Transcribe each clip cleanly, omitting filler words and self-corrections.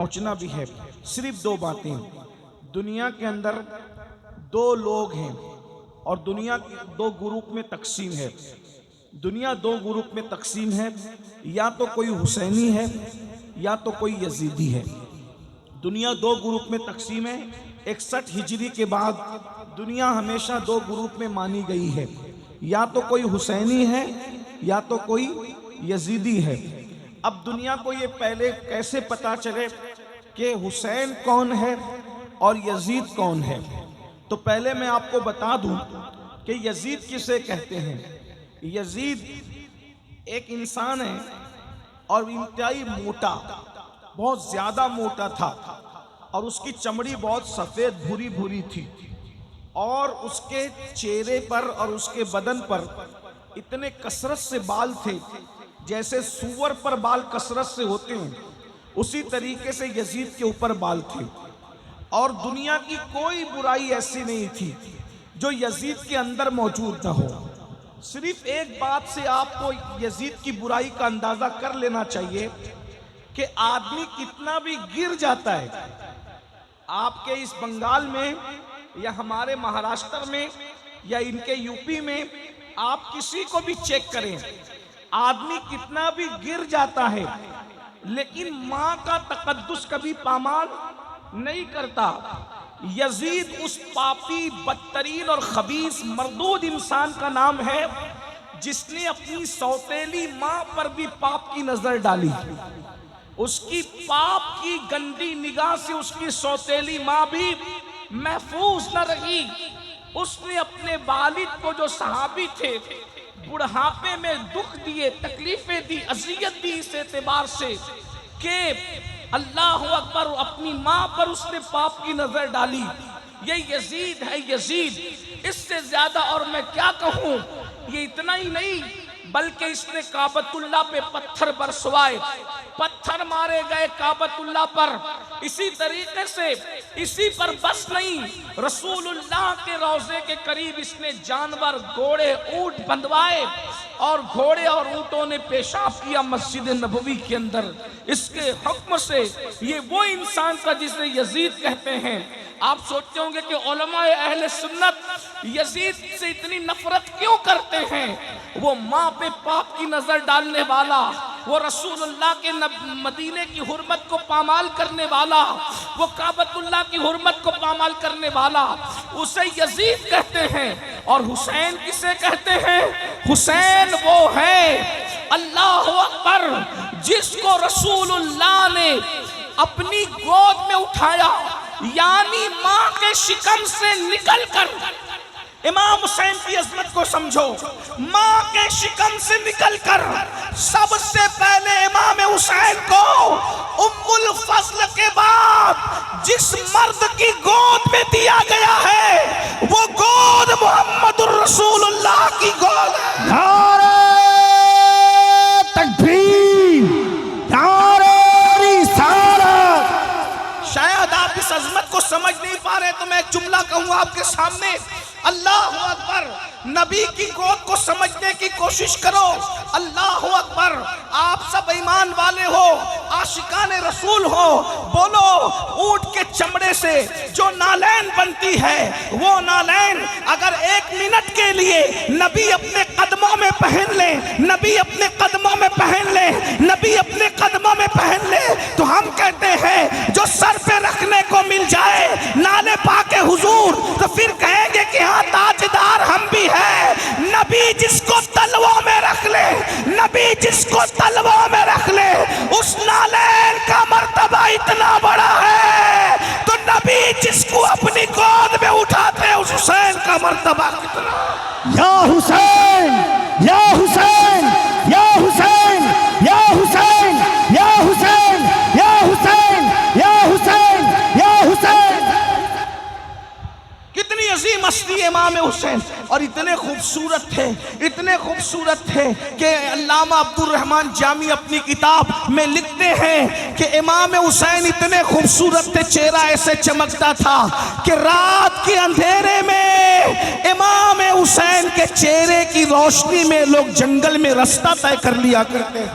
पहुंचना भी है। सिर्फ दो बातें, दुनिया के अंदर दो लोग हैं और दुनिया दो ग्रुप में तकसीम है। दुनिया दो ग्रुप में तकसीम है, या तो कोई हुसैनी है या तो कोई यजीदी है। दुनिया दो ग्रुप में तकसीम है। 61 हिजरी के बाद दुनिया हमेशा दो ग्रुप में मानी गई है, या तो कोई हुसैनी है या तो कोई यजीदी है। अब दुनिया को ये पहले कैसे पता चले कि हुसैन कौन है और यजीद कौन है, तो पहले मैं आपको बता दूं कि यजीद किसे कहते हैं। यजीद एक इंसान है और इंतहाई मोटा, बहुत ज्यादा मोटा था और उसकी चमड़ी बहुत सफेद भूरी भूरी थी और उसके चेहरे पर और उसके बदन पर इतने कसरत से बाल थे जैसे सूअर पर बाल कसरत से होते हैं, उसी तरीके से यजीद के ऊपर बाल थे। और दुनिया की कोई बुराई ऐसी नहीं थी जो यजीद के अंदर मौजूद न हो। सिर्फ एक बात से आपको यजीद की बुराई का अंदाजा कर लेना चाहिए कि आदमी कितना भी गिर जाता है, आपके इस बंगाल में या हमारे महाराष्ट्र में या इनके यूपी में आप किसी को भी चेक करें, आदमी कितना भी गिर जाता है लेकिन मां का तकद्दुस कभी पामाल नहीं करता। यजीद उस पापी, बदतरीन और खबीस मरदूद इंसान का नाम है जिसने अपनी सौतेली मां पर भी पाप की नजर डाली। उसकी पाप की गंदी निगाह से उसकी सौतेली मां भी महफूज न रही। उसने अपने वालिद को, जो सहाबी थे, बुढ़ापे में दुख दिए, तकलीफें दी, अजियत दी इस एतबार से कि अल्लाह अकबर, अपनी मां पर उसने पाप की नजर डाली। ये यजीद है, यजीद। इससे ज्यादा और मैं क्या कहूं। ये इतना ही नहीं बल्कि इसने काबतुल्लाह पे पत्थर बरसवाए, पत्थर मारे गए काबतुल्लाह पर। इसी तरीके से इसी पर बस नहीं, रसूलुल्लाह के रोजे के करीब इसने जानवर, घोड़े, ऊंट बंधवाए और घोड़े और ऊंटों ने पेशाब किया मस्जिद नबवी के अंदर। इसके हुक्म से ये वो इंसान था जिसे यजीद कहते हैं। आप सोचते होंगे कि उलमाए अहले सुन्नत यजीद से इतनी नफरत क्यों करते हैं। वो माँ पे पाप की नजर डालने वाला, वो रसूलुल्लाह के मदीने की हुर्मत को पामाल करने वाला, वो काबतुल्लाह की हुर्मत को पामाल करने वाला, उसे यजीद कहते हैं। और हुसैन किसे कहते हैं? हुसैन वो है, अल्लाह अकबर, जिसको रसूलुल्लाह ने अपनी गोद में उठाया, यानी मां के शिकम से निकलकर। इमाम हुसैन की अजमत को समझो। मां के शिकम से निकलकर सबसे पहले इमाम हुसैन को उम्मुल फज़ल के बाद जिस मर्द की गोद में दिया गया है वो गोद मुहम्मदुर रसूलुल्लाह की गोद है। नारे तकबीर, नारे रिसालत। शायद आप इस अजमत को समझ नहीं पा रहे तो मैं एक जुमला कहूँ आपके सामने। अल्लाह अकबर, नबी की गोद को समझने की कोशिश करो। अल्लाह अकबर, आप सब ईमान वाले हो, आशिकाने रसूल हो, बोलो ऊंट के चमड़े से जो नालैन बनती है, वो नालैन अगर 1 मिनट के लिए नबी अपने कदमों में पहन ले, नबी अपने कदमों में पहन ले, नबी अपने कदमों में पहन ले, तो हम कहते हैं जो सर पे रखने को मिल जाए नाले पाके हुजूर, तो फिर कहेंगे कि हाँ ताजदार हम भी है। नबी जिसको तलवों में रख ले, नबी जिसको तलवों में रख ले, उस नालैन का मर्तबा इतना बड़ा है, तो नबी जिसको अपनी गोद में उठाते हैं उस हुसैन का मर्तबा कितना। या हुसैन, या हुसैन, या हुसैन, या हुसैन, या हुसैन, या हुसैन, या हुसैन, या हुसैन। कितनी अजीम हस्ती इमाम हुसैन, और इतने खूबसूरत थे, इतने खूबसूरत थे कि अल्लामा अब्दुल रहमान जामी अपनी किताब में लिखते हैं कि इमाम हुसैन इतने खूबसूरत थे, चेहरा ऐसे चमकता था कि रात के अंधेरे में इमाम हुसैन के चेहरे की रोशनी में लोग जंगल में रास्ता तय कर लिया करते।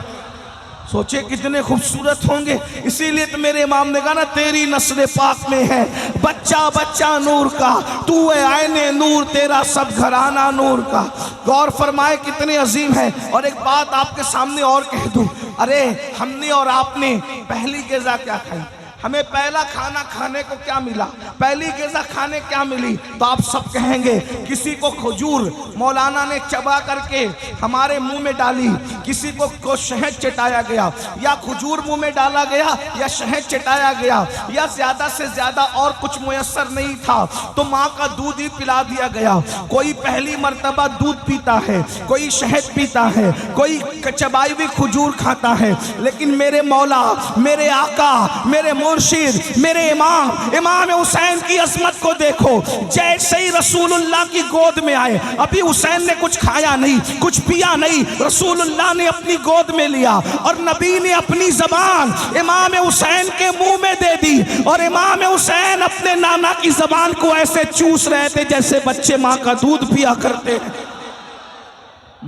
सोचे कितने खूबसूरत होंगे। इसीलिए तो मेरे इमाम ने कहा ना, तेरी नस्ल पाक में है बच्चा बच्चा नूर का, तू है आईने नूर, तेरा सब घराना नूर का। गौर फरमाए कितने अजीम है। और एक बात आपके सामने और कह दूं, अरे हमने और आपने पहली ग़िज़ा क्या खाई, हमें पहला खाना खाने को क्या मिला, पहली ग़िज़ा खाने क्या मिली? तो आप सब कहेंगे किसी को खजूर मौलाना ने चबा करके हमारे मुंह में डाली, किसी को शहद चटाया गया, या खजूर मुंह में डाला गया, या शहद चटाया गया, या ज्यादा से ज्यादा और कुछ मुयस्सर नहीं था तो माँ का दूध ही पिला दिया गया। कोई पहली मर्तबा दूध पीता है, कोई शहद पीता है, कोई चबाई हुई खजूर खाता है। लेकिन मेरे मौला, मेरे आका, मेरे मुर्शिद, मेरे इमाम हुसैन की अजमत को देखो। जैसे ही रसूलुल्लाह की गोद में आए, अभी हुसैन ने कुछ खाया नहीं, कुछ पिया नहीं, रसूलुल्लाह ने अपनी गोद में लिया और नबी ने अपनी जबान इमाम हुसैन के मुंह में दे दी। और इमाम हुसैन अपने नाना की जबान को ऐसे चूस रहे थे जैसे बच्चे माँ का दूध पिया करते।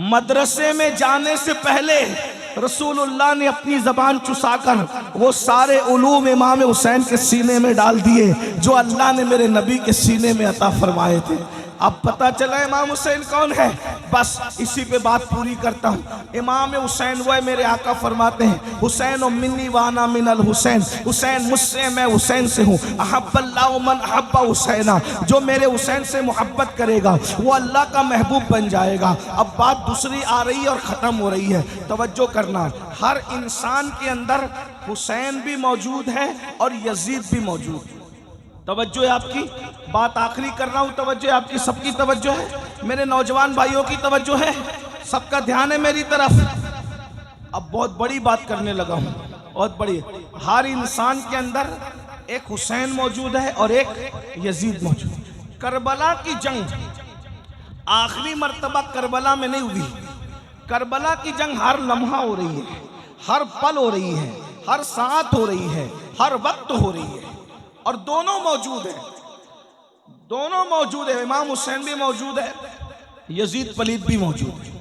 मदरसे में जाने से पहले रसूलुल्लाह ने अपनी ज़बान चुसाकर वो सारे उलूम इमाम हुसैन के सीने में डाल दिए जो अल्लाह ने मेरे नबी के सीने में अता फरमाए थे। अब पता चला इमाम हुसैन कौन है, बस इसी पे बात पूरी करता हूँ। इमाम हुसैन वो है, मेरे आका फरमाते हैं हुसैन और मिन्नी वाना मिनल हुसैन, हुसैन मुझसे मैं हुसैन से हूँ। अहब्बल्लाहु मन अहब्बा हुसैना, जो मेरे हुसैन से मोहब्बत करेगा वो अल्लाह का महबूब बन जाएगा। अब बात दूसरी आ रही है और ख़त्म हो रही है, तवज्जो करना। हर इंसान के अंदर हुसैन भी मौजूद है और यजीद भी मौजूद है। तवज्जो है आपकी, बात आखिरी कर रहा हूँ, तवज्जो है आपकी, सबकी तवज्जो है, मेरे नौजवान भाइयों की तवज्जो है, सबका ध्यान है मेरी तरफ। अब बहुत बड़ी बात करने लगा हूँ, बहुत बड़ी। हर इंसान के अंदर एक हुसैन मौजूद है और एक यजीद मौजूद है। करबला की जंग आखिरी मर्तबा करबला में नहीं हुई, करबला की जंग हर लम्हा हो रही है, हर पल हो रही है, हर साथ हो रही है, हर वक्त हो रही है, और दोनों मौजूद है, दोनों मौजूद है। इमाम हुसैन भी मौजूद है, यजीद पलीद भी मौजूद है।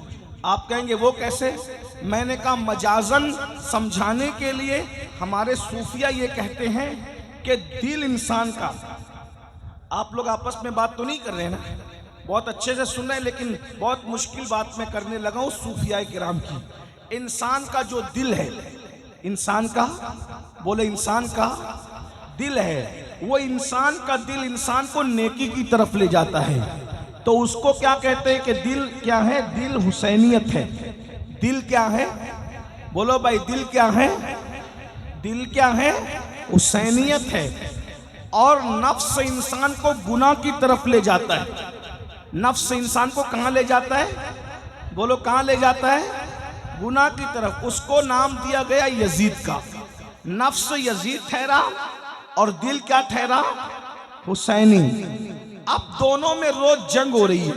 आप कहेंगे वो कैसे? मैंने कहा मजाजन समझाने के लिए हमारे सूफिया ये कहते हैं कि दिल इंसान का, आप लोग आपस में बात तो नहीं कर रहे हैं ना, बहुत अच्छे से सुन रहे हैं, लेकिन बहुत मुश्किल बात मैं करने लगा हूँ सूफिया किराम की। इंसान का जो दिल है, इंसान का, बोले इंसान का दिल है, वो इंसान का दिल इंसान को नेकी की तरफ ले जाता है। तो उसको क्या कहते हैं कि दिल क्या है? दिल हुसैनियत है। दिल क्या है? बोलो भाई, दिल क्या है? दिल क्या है? हुसैनियत है। और नफ्स इंसान को गुनाह की तरफ ले जाता है। नफ्स इंसान को कहाँ ले जाता है? बोलो कहाँ ले जाता है? गुनाह की तरफ। उसको नाम दिया गया यजीद का। नफ्स यजीद ठहरा और दिल क्या ठहरा? हुसैनी। अब दोनों में रोज जंग हो रही है।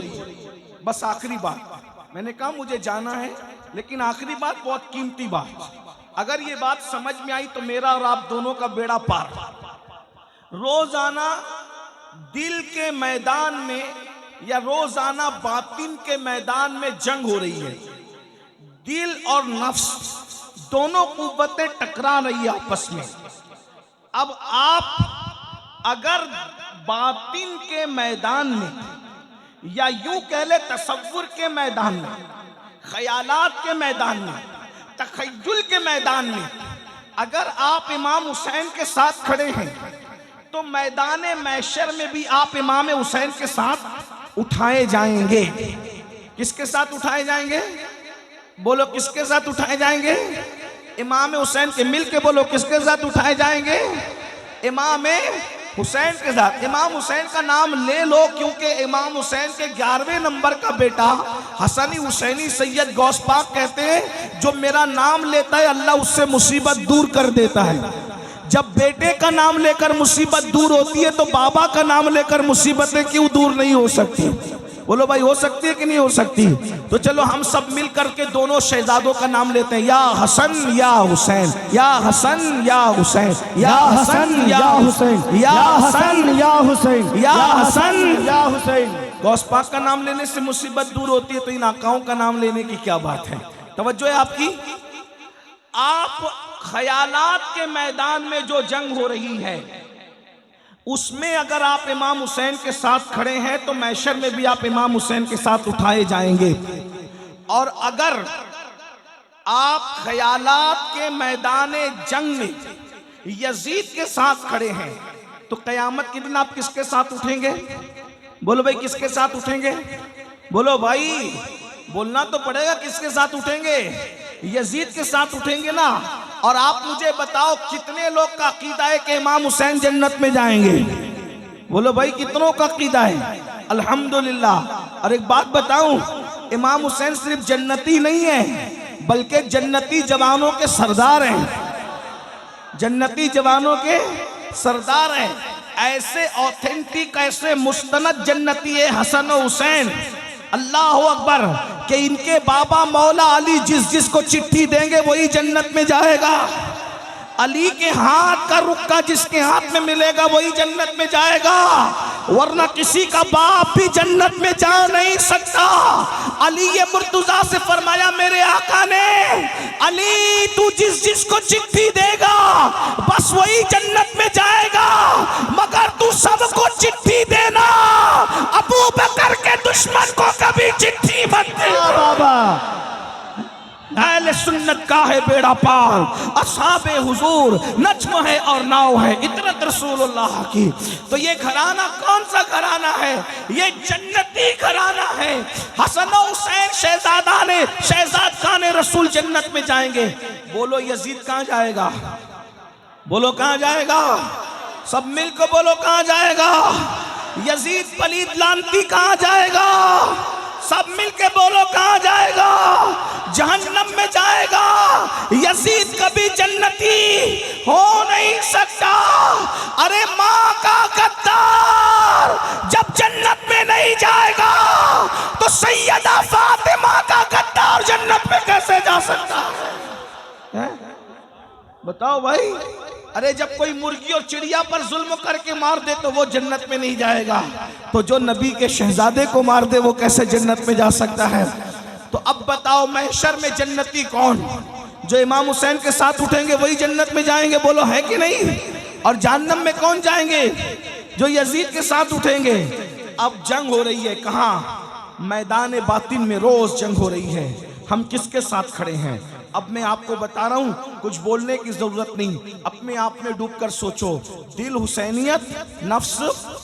बस आखिरी बात, मैंने कहा मुझे जाना है, लेकिन आखिरी बात बहुत कीमती बात, अगर ये बात समझ में आई तो मेरा और आप दोनों का बेड़ा पार। रोजाना दिल के मैदान में या रोजाना बातिन के मैदान में जंग हो रही है। दिल और नफ्स दोनों कुव्वतें टकरा रही है आपस में। अब आप अगर बातिन के मैदान में या यूं कह ले तसव्वुर के मैदान में, ख्यालात के मैदान में, तखय्युल के मैदान में अगर आप इमाम हुसैन के साथ खड़े हैं तो मैदान महशर में भी आप इमाम हुसैन के साथ उठाए जाएंगे। किसके साथ उठाए जाएंगे? बोलो किसके साथ उठाए जाएंगे? इमाम हुसैन के। मिल के बोलो किसके साथ उठाए जाएंगे? इमाम हुसैन के साथ। इमाम हुसैन का नाम ले लो, क्योंकि इमाम हुसैन के 11वें नंबर का बेटा हसनी हुसैनी सैयद गौस पाक कहते हैं, जो मेरा नाम लेता है अल्लाह उससे मुसीबत दूर कर देता है। जब बेटे का नाम लेकर मुसीबत दूर होती है तो बाबा का नाम लेकर मुसीबतें क्यों दूर नहीं हो सकती? बोलो भाई, हो सकती है कि नहीं हो सकती? तो चलो हम सब मिल करके दोनों शहजादों का नाम लेते हैं, या हसन या हुसैन, या हसन या हुसैन, या हसन या हुसैन, या हसन या हुसैन, या हसन या हुसैन। गौस पाक का नाम लेने से मुसीबत दूर होती है, तो इन आकाओं का नाम लेने की क्या बात है? तवज्जो है आपकी? आप ख्यालात के मैदान में जो जंग हो रही है उसमें अगर आप इमाम हुसैन के साथ खड़े हैं तो मैशर में भी आप इमाम हुसैन के साथ उठाए जाएंगे। और अगर आप ख्यालात के मैदान जंग में यजीद के साथ खड़े हैं तो क़यामत के दिन आप किसके साथ उठेंगे? बोलो भाई, किसके साथ उठेंगे? बोलो भाई, बोलना तो पड़ेगा, किसके साथ उठेंगे? यजीद के साथ उठेंगे ना। और आप मुझे बताओ कितने लोग का अकीदा है कि इमाम हुसैन जन्नत में जाएंगे? बोलो भाई, कितनों का अकीदा है? अल्हम्दुलिल्लाह। और एक बात बताऊं, इमाम हुसैन सिर्फ जन्नती नहीं है बल्कि जन्नती जवानों के सरदार हैं। जन्नती जवानों के सरदार हैं। ऐसे ऑथेंटिक, ऐसे मुस्तनद जन्नती है हसन और हुसैन, अल्लाह अकबर, कि इनके बाबा मौला अली जिस जिस को चिट्ठी देंगे वही जन्नत में जाएगा। अली के हाथ का रुक्का जिसके हाथ में मिलेगा वही जन्नत में जाएगा, वरना किसी का बाप भी जन्नत में जा नहीं सकता। अली ये मुर्तजा से फरमाया मेरे आका ने, अली तू जिस जिस को चिट्ठी देगा बस वही जन्नत में जाएगा, मगर तू सबको चिट्ठी देना, अबू बकर के दुश्मन को कभी चिट्ठी मत देना। बाबा, अहले सुन्नत का है बेड़ा पार, असहाबे हुजूर नज्म है और नाव है, इतरत रसूलुल्लाह की। तो ये घराना कौन सा घराना है? ये जन्नती घराना है। हसन और हुसैन शहजाद खाने रसूल जन्नत में जाएंगे। बोलो यजीद कहाँ जाएगा? बोलो कहाँ जाएगा? सब मिलकर बोलो कहाँ जाएगा? यजीद पलीद लानती कहाँ जाएगा? सब मिलके बोलो कहाँ जाएगा? जहन्नम में जाएगा। यजीद कभी जन्नती हो नहीं सकता। अरे माँ का गद्दार जब जन्नत में नहीं जाएगा तो सैयदा फातिमा का गद्दार जन्नत में कैसे जा सकता है? बताओ भाई। अरे जब कोई मुर्गी और चिड़िया पर जुल्म करके मार दे तो वो जन्नत में नहीं जाएगा, तो जो नबी के शहजादे को मार दे वो कैसे जन्नत में जा सकता है? तो अब बताओ महशर में जन्नती कौन? जो इमाम हुसैन के साथ उठेंगे वही जन्नत में जाएंगे, बोलो है कि नहीं? और जहन्नम में कौन जाएंगे? जो यजीद के साथ उठेंगे। अब जंग हो रही है कहाँ? मैदान बातिन में रोज जंग हो रही है। हम किसके साथ खड़े हैं? अब मैं आपको बता रहा हूं, कुछ बोलने की जरूरत नहीं, अपने आप में डूबकर सोचो। दिल हुसैनियत, नफ्स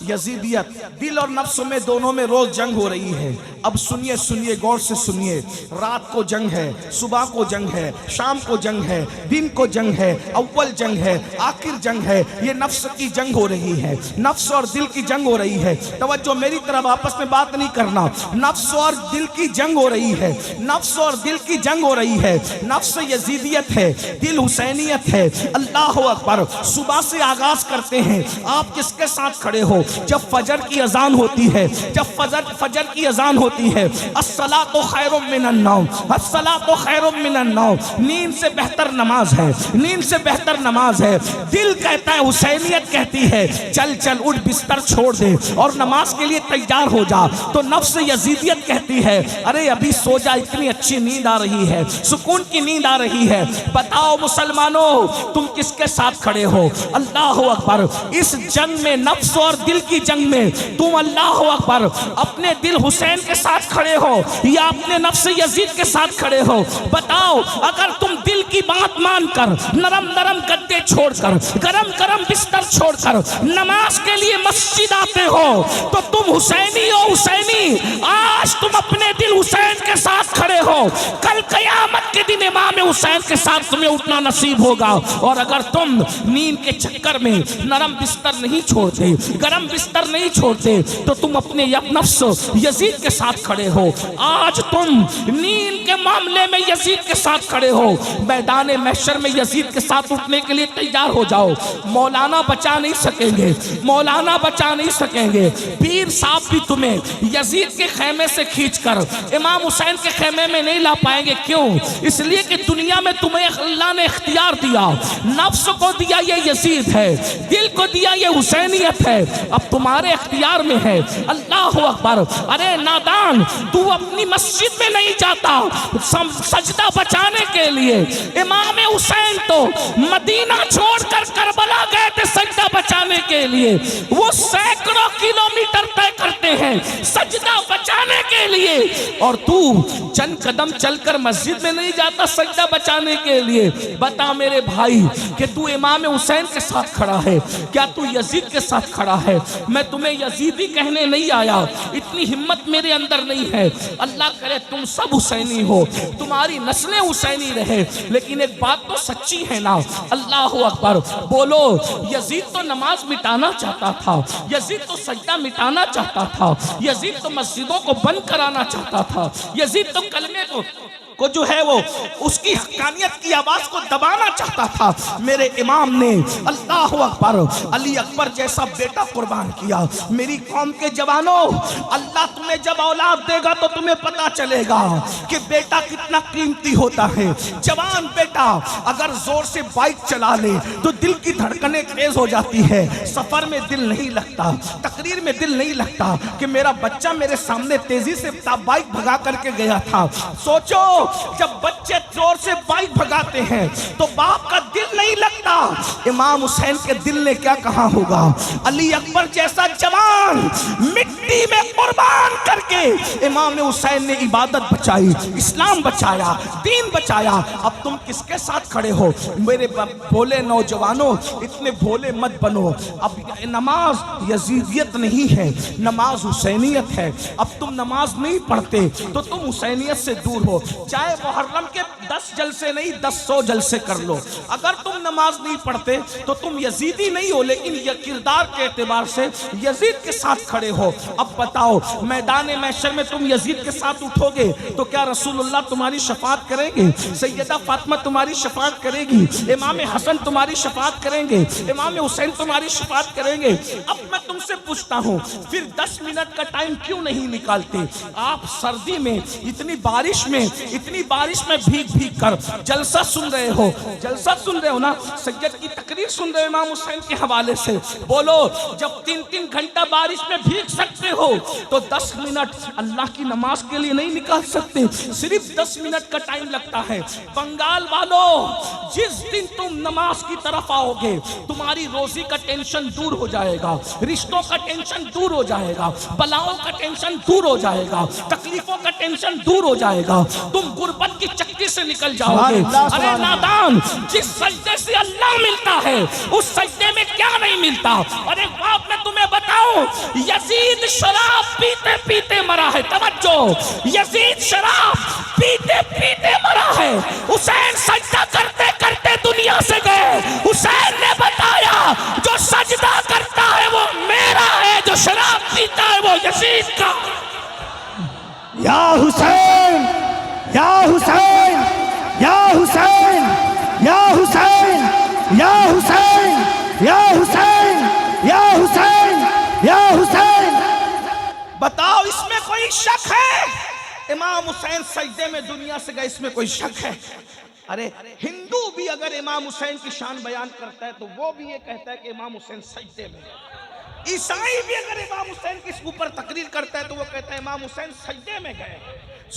यजीदियत, दिल और नफ्स में दोनों में रोज जंग हो रही है। अब सुनिए सुनिए, गौर से सुनिए। रात को जंग है, सुबह को जंग है, शाम को जंग है, दिन को जंग है, अव्वल जंग है, आखिर जंग है। ये नफ्स की जंग हो रही है, नफ्स और दिल की जंग हो रही है। तवज्जो मेरी तरफ, आपस में बात नहीं करना। नफ्स और दिल की जंग हो रही है, नफ्स और दिल की जंग हो रही है। नफ्स यजीदियत है, दिल हुसैनियत है। अल्लाह अकबर। सुबह से आगाज करते हैं। आप किसके साथ खड़े हो? जब फजर की अजान होती है, जब फजर की अजान होती है, अस्सलातु खैरुम मिनन नौम, अस्सलातु खैरुम मिनन नौम, नींद से बेहतर नमाज है, नींद से बेहतर नमाज है। दिल कहता है, हुसैनियत कहती है चल चल उठ, बिस्तर छोड़ दे और नमाज के लिए तैयार हो जा। तो नफ्स यजीदियत कहती है अरे अभी सो जा, इतनी अच्छी नींद आ रही है, सुकून की नींद आ रही है। बताओ मुसलमानों, तुम किसके साथ खड़े हो? अल्लाह अकबर। इस जंग में, नफ्स और दिल की जंग में, तुम अल्लाह अकबर अपने दिल हुसैन के साथ खड़े हो या अपने नफ्स यजीद के साथ खड़े हो? बताओ, अगर तुम दिल की बात मानकर नरम नरम गद्दे छोड़कर, गरम गरम बिस्तर छोड़कर नमाज के लिए मस्जिद आते हो तो तुम हुसैनी हो। हुसैनी, आज तुम अपने दिल हुसैन के साथ खड़े हो, कल कयामत के दिन इमाम हुसैन के साथ तुम्हें उठना नसीब होगा। और अगर तुम नींद के चक्कर में नरम बिस्तर नहीं छोड़ते, गरम बिस्तर नहीं छोड़ते, तो तुम अपने नफ्स यजीद के साथ खड़े हो। आज तुम नींद के मामले में यजीद के साथ खड़े हो, मैदान महशर में यजीद के साथ उठने के लिए तैयार हो जाओ। मौलाना बचा नहीं सकेंगे, मौलाना बचा नहीं सकेंगे। पीर साहब भी तुम्हें यजीद के खेमे से खींचकर इमाम हुसैन के खेमे में नहीं ला पाएंगे। क्यों? इसलिए कि दुनिया में तुम्हें अल्लाह ने इख्तियार दिया, नफ्स को दिया ये यजीद है, दिल को दिया ये हुसैनियत है, अब तुम्हारे इख्तियार में है। अल्लाह अकबर। अरे नादान, तू अपनी मस्जिद में नहीं जाता सजदा बचाने के लिए। इमाम हुसैन तो मदीना छोड़कर करबला गए थे सजदा बचाने के लिए। वो सैकड़ों किलोमीटर तय करते हैं सजदा बचाने के लिए, और तू चंद कदम चलकर मस्जिद में नहीं जाता सजदा बचाने के लिए। बता मेरे भाई कि तू इमाम हुसैन के साथ खड़ा है, क्या तू यजीद के साथ खड़ा है? मैं तुम्हें यजीदी कहने नहीं आया, इतनी हिम्मत मेरे अंदर नहीं है। अल्लाह करे तुम सब हुसैनी हो, तुम्हारी नस्लें हुसैनी रहे, लेकिन एक बात तो सच्ची है ना। अल्लाह अकबर। बोलो, यजीद तो नमाज मिटाना चाहता था, यजीद तो सजदा मिटाना चाहता था, यजीद तो मस्जिदों को बंद कराना चाहता था, यजीद तो कलमे को जो है वो उसकी हक्कानियत की आवाज को दबाना चाहता था। मेरे इमाम ने अल्लाह अकबर अली अकबर जैसा बेटा कुर्बान किया। मेरी कौम के जवानों, अल्लाह तुम्हें जब औलाद देगा तो तुम्हें पता चलेगा कि बेटा कितना कीमती होता है। जवान बेटा अगर जोर से बाइक चला ले तो दिल की धड़कनें तेज हो जाती है, सफर में दिल नहीं लगता, तकरीर में दिल नहीं लगता कि मेरा बच्चा मेरे सामने तेजी से बाइक भगा करके गया था। सोचो, जब बच्चे जोर से बाइक भगाते हैं तो बाप का दिल नहीं लगता। इमाम हुसैन के दिल ने क्या कहा होगा? अली अकबर जैसा जवान मिट्टी में कुर्बान करके इमाम हुसैन ने इबादत बचाई, इस्लाम बचाया, दीन बचाया। अब तुम किसके साथ खड़े हो? मेरे भोले नौजवानों, इतने भोले मत बनो। अब नमाज यजीदियत नहीं है, नमाज हुसैनियत है। अब तुम नमाज नहीं पढ़ते तो तुम हुसैनियत से दूर हो। चाहे मुहर्रम के 10 जलसे नहीं 10 जलसे कर लो, अगर तुम नमाज नहीं पढ़ते तो तुम यजीदी नहीं हो, लेकिन ये किरदार के एतबार से यजीद के साथ खड़े हो। अब बताओ, मैदान महशर में तुम यजीद के साथ उठोगे तो क्या रसूलुल्लाह तुम्हारी शफाअत करेंगे? सैयदा फातिमा तुम्हारी शफाअत करेगी? इमाम हसन तुम्हारी शफाअत करेंगे? इमाम हुसैन तुम्हारी शफाअत करेंगे? अब मैं तुमसे पूछता हूँ, फिर 10 मिनट का टाइम क्यों नहीं निकालते? आप सर्दी में इतनी बारिश में भीग कर जलसा सुन रहे हो, जलसा सुन रहे हो ना, सैयद की तकरीर सुन रहे हो इमाम हुसैन के हवाले से। बोलो, जब 3-3 घंटा बारिश में भीग सकते हो तो 10 मिनट अल्लाह की नमाज के लिए नहीं निकाल सकते? सिर्फ 10 मिनट का टाइम लगता है। बंगाल वालों, जिस दिन तुम नमाज की तरफ आओगे तुम्हारी रोजी का टेंशन दूर हो जाएगा, रिश्तों का टेंशन दूर हो जाएगा, बलाओं का टेंशन दूर हो जाएगा, तकलीफों का टेंशन दूर हो जाएगा, तुम गुर्बत की चक्की से निकल जाओगे। अरे नादान, जिस सजदे से अल्लाह मिलता है उस सजदे में क्या नहीं मिलता? अरे बाप, मैं तुम्हें बताऊं, यजीद शराब पीते पीते मरा है। तवज्जो, यजीद शराब पीते पीते मरा है। हुसैन सजदा करते करते दुनिया से गए। हुसैन ने बताया, जो सजदा करता है वो मेरा है, जो शराब पीता है वो यजीद का। या हुसैन, या हुसैन, या हुसैन, या हुसैन, या हुसैन, या हुसैन, या हुसैन, या हुसैन। बताओ, इसमें कोई शक है? इमाम हुसैन सजदे में दुनिया से गए, इसमें कोई शक है? अरे हिंदू भी अगर इमाम हुसैन की शान बयान करता है तो वो भी ये कहता है कि इमाम हुसैन सजदे में गए। ईसाई भी अगर इमाम हुसैन के ऊपर तकरीर करता है तो वो कहता है इमाम हुसैन सजदे में गए।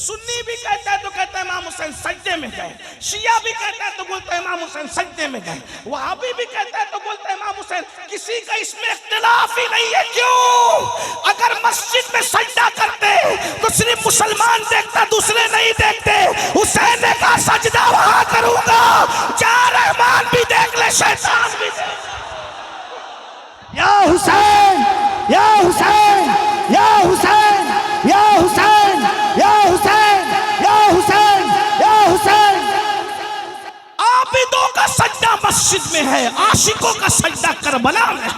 सुन्नी भी कहता है तो कहता है इमाम हुसैन सजदे में गए। शिया भी कहता है तो बोलता है इमाम हुसैन सजदे में गए। वहाबी भी कहता है तो बोलता है इमाम हुसैन। किसी का इसमें इख्तिलाफ ही नहीं है। क्यों? अगर मस्जिद में सजदा करते तो सिर्फ मुसलमान देखता, दूसरे नहीं देखते। हुसैन ने कहा सजदा वहां करूंगा जहां रहमान भी देख ले, शैतान भी देख। या हुसैन, या हुसैन, या हुसैन, या हुसैन, या हुसैन, या हुसैन, या हुसैन। आबिदों का सजदा मस्जिद में है, आशिकों का सजदा करबला में,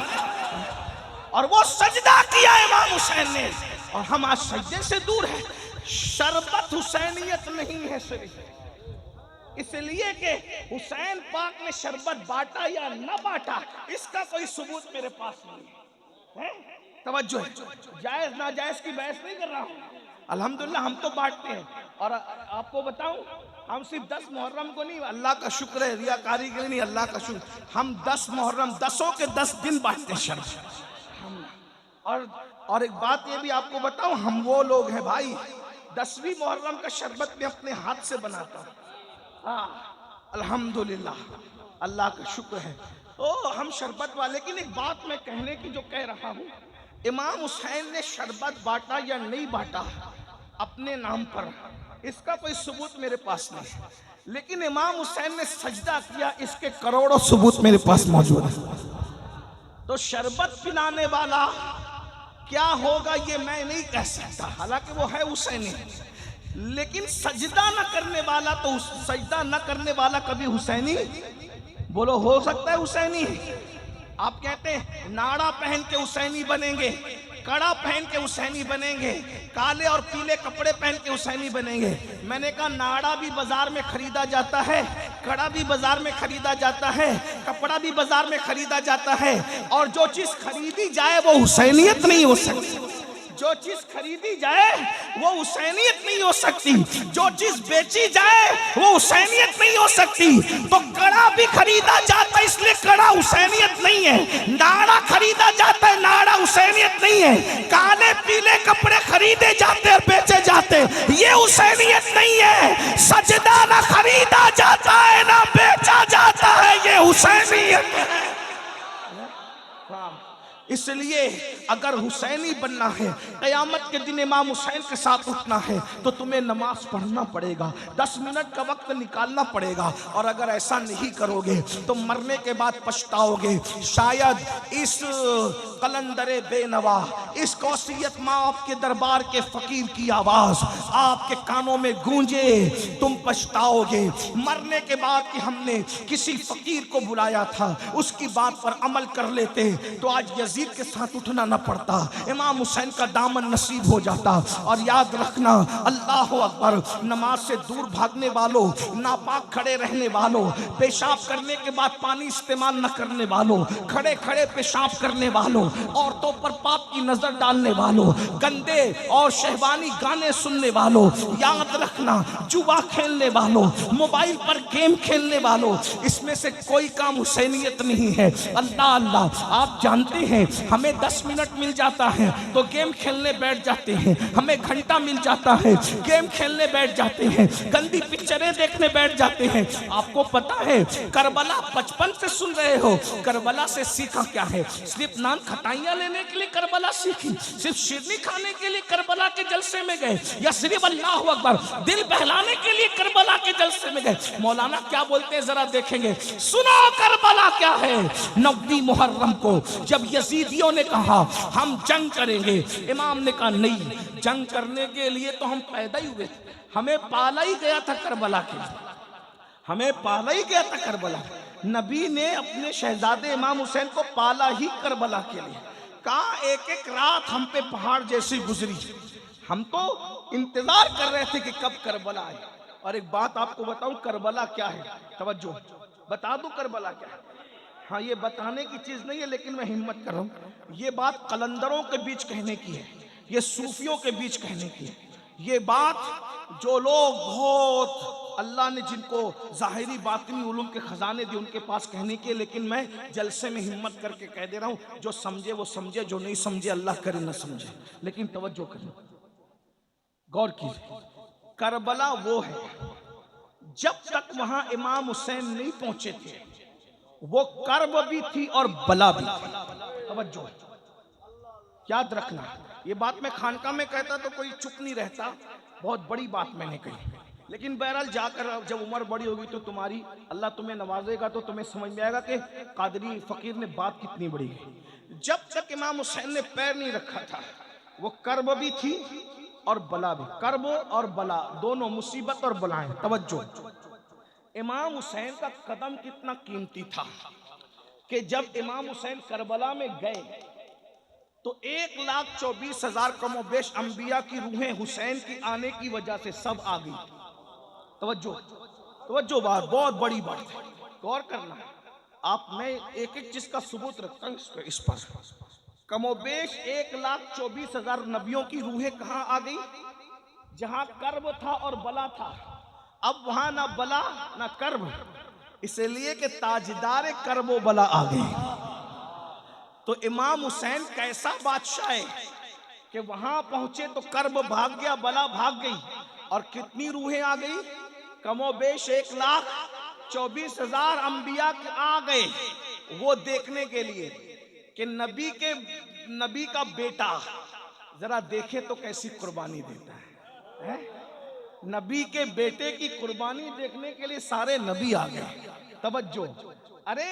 और वो सजदा किया इमाम हुसैन ने, और हम आज सजदे से दूर हैं। शरबत हुसैनियत नहीं है सिर्फ इसलिए कि हुसैन पाक ने शरबत बांटा या न बांटा, इसका कोई सबूत मेरे पास नहीं है। तवज्जो है, जायज नाजायज की बहस नहीं कर रहा हूं। अल्हम्दुलिल्लाह हम तो बांटते हैं। और आपको बताऊं, हम सिर्फ 10 मुहर्रम को नहीं, अल्लाह का शुक्र है, रियाकारी के लिए नहीं, अल्लाह का शुक्र, हम 10 मुहर्रम 10 के 10 दिन बांटते शरबत। और एक बात ये भी आपको बताऊं, हम वो लोग हैं भाई, 10वीं मुहर्रम का शरबत मैं अपने हाथ से बनाता हूँ। हाँ अल्हम्दुलिल्लाह, अल्लाह का शुक्र है। तो हम शरबत वाले, लेकिन एक बात मैं कहने की जो कह रहा हूँ, इमाम हुसैन ने शरबत बांटा या नहीं बांटा अपने नाम पर, इसका कोई सबूत मेरे पास नहीं, लेकिन इमाम हुसैन ने सजदा किया, इसके करोड़ों सबूत मेरे पास मौजूद है। तो शरबत पिलाने वाला क्या होगा ये मैं नहीं कह सकता, हालांकि वो है हुसैनी, लेकिन सजदा न करने वाला, तो सजदा न करने वाला कभी हुसैनी, बोलो हो सकता है हुसैनी? आप कहते हैं नाड़ा पहन के हुसैनी बनेंगे, कड़ा पहन के हुसैनी बनेंगे, काले और पीले कपड़े पहन के हुसैनी बनेंगे। मैंने कहा नाड़ा भी बाजार में खरीदा जाता है, कड़ा भी बाजार में खरीदा जाता है, कपड़ा भी बाजार में खरीदा जाता है, और जो चीज खरीदी जाए वो हुसैनियत नहीं हो सकती। जो चीज खरीदी जाए वो हुसैनियत नहीं हो सकती, जो चीज बेची जाए वो हुसैनियत नहीं हो सकती। तो कड़ा भी खरीदा जाता है, इसलिए कड़ा हुसैनियत नहीं है। नाड़ा खरीदा जाता है, नाड़ा हुसैनियत नहीं है। काले पीले कपड़े खरीदे जाते और बेचे जाते, ये हुसैनियत नहीं है। सजदा ना खरीदा जाता है ना बेचा जाता है, ये हुसैनियत है। इसलिए अगर हुसैनी बनना है, क़यामत के दिन इमाम हुसैन के साथ उठना है, तो तुम्हें नमाज पढ़ना पड़ेगा, 10 मिनट का वक्त निकालना पड़ेगा। और अगर ऐसा नहीं करोगे तो मरने के बाद पछताओगे। शायद इस कलंदरे बेनवा, इस कौसियत माफ के दरबार के फकीर की आवाज आपके कानों में गूंजे, तुम पछताओगे। मरने के बाद कि हमने किसी फकीर को बुलाया था, उसकी बात पर अमल कर लेते तो आज यजीद के साथ उठना न पड़ता, इमाम हुसैन का दामन नसीब हो जाता। और याद रखना, अल्लाह अकबर, नमाज से दूर भागने वालों, नापाक खड़े रहने वालों, पेशाब करने के बाद पानी इस्तेमाल न करने वालों, खड़े खड़े पेशाब करने वालों, औरतों पर पाप की नजर डालने वालों, गंदे और शहवानी गाने सुनने वालों, याद रखना जुआ खेलने वालों, मोबाइल पर गेम खेलने वालों, इसमें से कोई काम हुसैनियत नहीं है। अल्लाह अल्लाह, आप जानते हैं हमें 10 मिनट मिल जाता है तो गेम खेलने बैठ जाते हैं, हमें घंटा मिल जाता है गेम खेलने बैठ जाते हैं, गंदी पिक्चरें देखने बैठ जाते हैं। आपको पता है करबला बचपन से सुन रहे हो, करबला से सीखा क्या है? सिर्फ नान खटाइयां लेने के लिए करबला सीखी, सिर्फ शिरनी खाने के लिए करबला के जलसे में गए, या सिर्फ अल्लाह अकबर दिल बहलाने के लिए करबला के जलसे में गए? मौलाना क्या बोलते हैं जरा देखेंगे, सुनो करबला क्या है। 9वीं मुहर्रम को जब यजीदियों ने कहा हम जंग करेंगे, इमाम ने कहा नहीं, जंग करने के लिए तो हम पैदा ही हुए थे, हमें पाला ही गया था करबला के लिए, हमें पाला ही गया था करबला। नबी ने अपने शहजादे इमाम हुसैन को पाला ही करबला के लिए। कहा एक एक रात हम पे पहाड़ जैसी गुजरी, हम तो इंतजार कर रहे थे कि कब करबला आए। और एक बात आपको बताऊं, करबला क्या है, तवज्जो बता दूं करबला क्या है। हाँ, ये बताने की चीज नहीं है, लेकिन मैं हिम्मत कर रहा हूं। ये बात कलंदरों के बीच कहने की है, ये सूफियों के बीच कहने की है। ये बात जो लोग बहुत अल्लाह ने जिनको ज़ाहिरी बातिनी उलूम के खजाने दिए उनके पास कहने के, लेकिन मैं जलसे में हिम्मत करके कह दे रहा हूं, जो समझे वो समझे, जो नहीं समझे अल्लाह करे न समझे। लेकिन तवज्जो करें, गौर कीजिए, करबला वो है जब तक वहां इमाम हुसैन नहीं पहुंचे थे वो कर्ब भी थी और बला भी थी। तवज्जो, याद रखना, ये बात मैं खानका में कहता तो कोई चुप नहीं रहता, बहुत बड़ी बात मैंने कही। लेकिन बहरहाल जाकर जब उम्र बड़ी होगी तो तुम्हारी अल्लाह तुम्हें नवाजेगा तो तुम्हें समझ में आएगा कि कादरी फकीर ने बात कितनी बड़ी है। जब तक इमाम हुसैन ने पैर नहीं रखा था वो कर्ब भी थी और बला भी। कर्ब और बला दोनों, मुसीबत और बलाएं। तवज्जो, इमाम हुसैन का कदम कितना कीमती था कि जब इमाम हुसैन करबला में गए तो 1,24,000 कमोबेश अंबिया की रूहें हुसैन की आने की वजह से सब आ गई। तवज्जो बात, बहुत बड़ी बात है, गौर करना। आप, मैं एक एक चीज का सबूत रखता हूँ इस पर। कमोबेश 1,24,000 नबियों की रूहें कहाँ आ गई? जहां कर्ब था और बला था। अब वहां ना बला ना कर्ब, इसलिए कि ताजदार कर्बो बला आ गए। तो इमाम हुसैन कैसा बादशाह है कि वहां पहुंचे तो कर्ब भाग गया, बला भाग गई, और कितनी रूहें आ गई, कमोबेश 1,24,000 अंबिया आ गए वो देखने के लिए कि नबी का बेटा जरा देखे तो कैसी कुर्बानी देता है। नबी के बेटे की कुर्बानी देखने के लिए सारे नबी आ गए। तवज्जो, अरे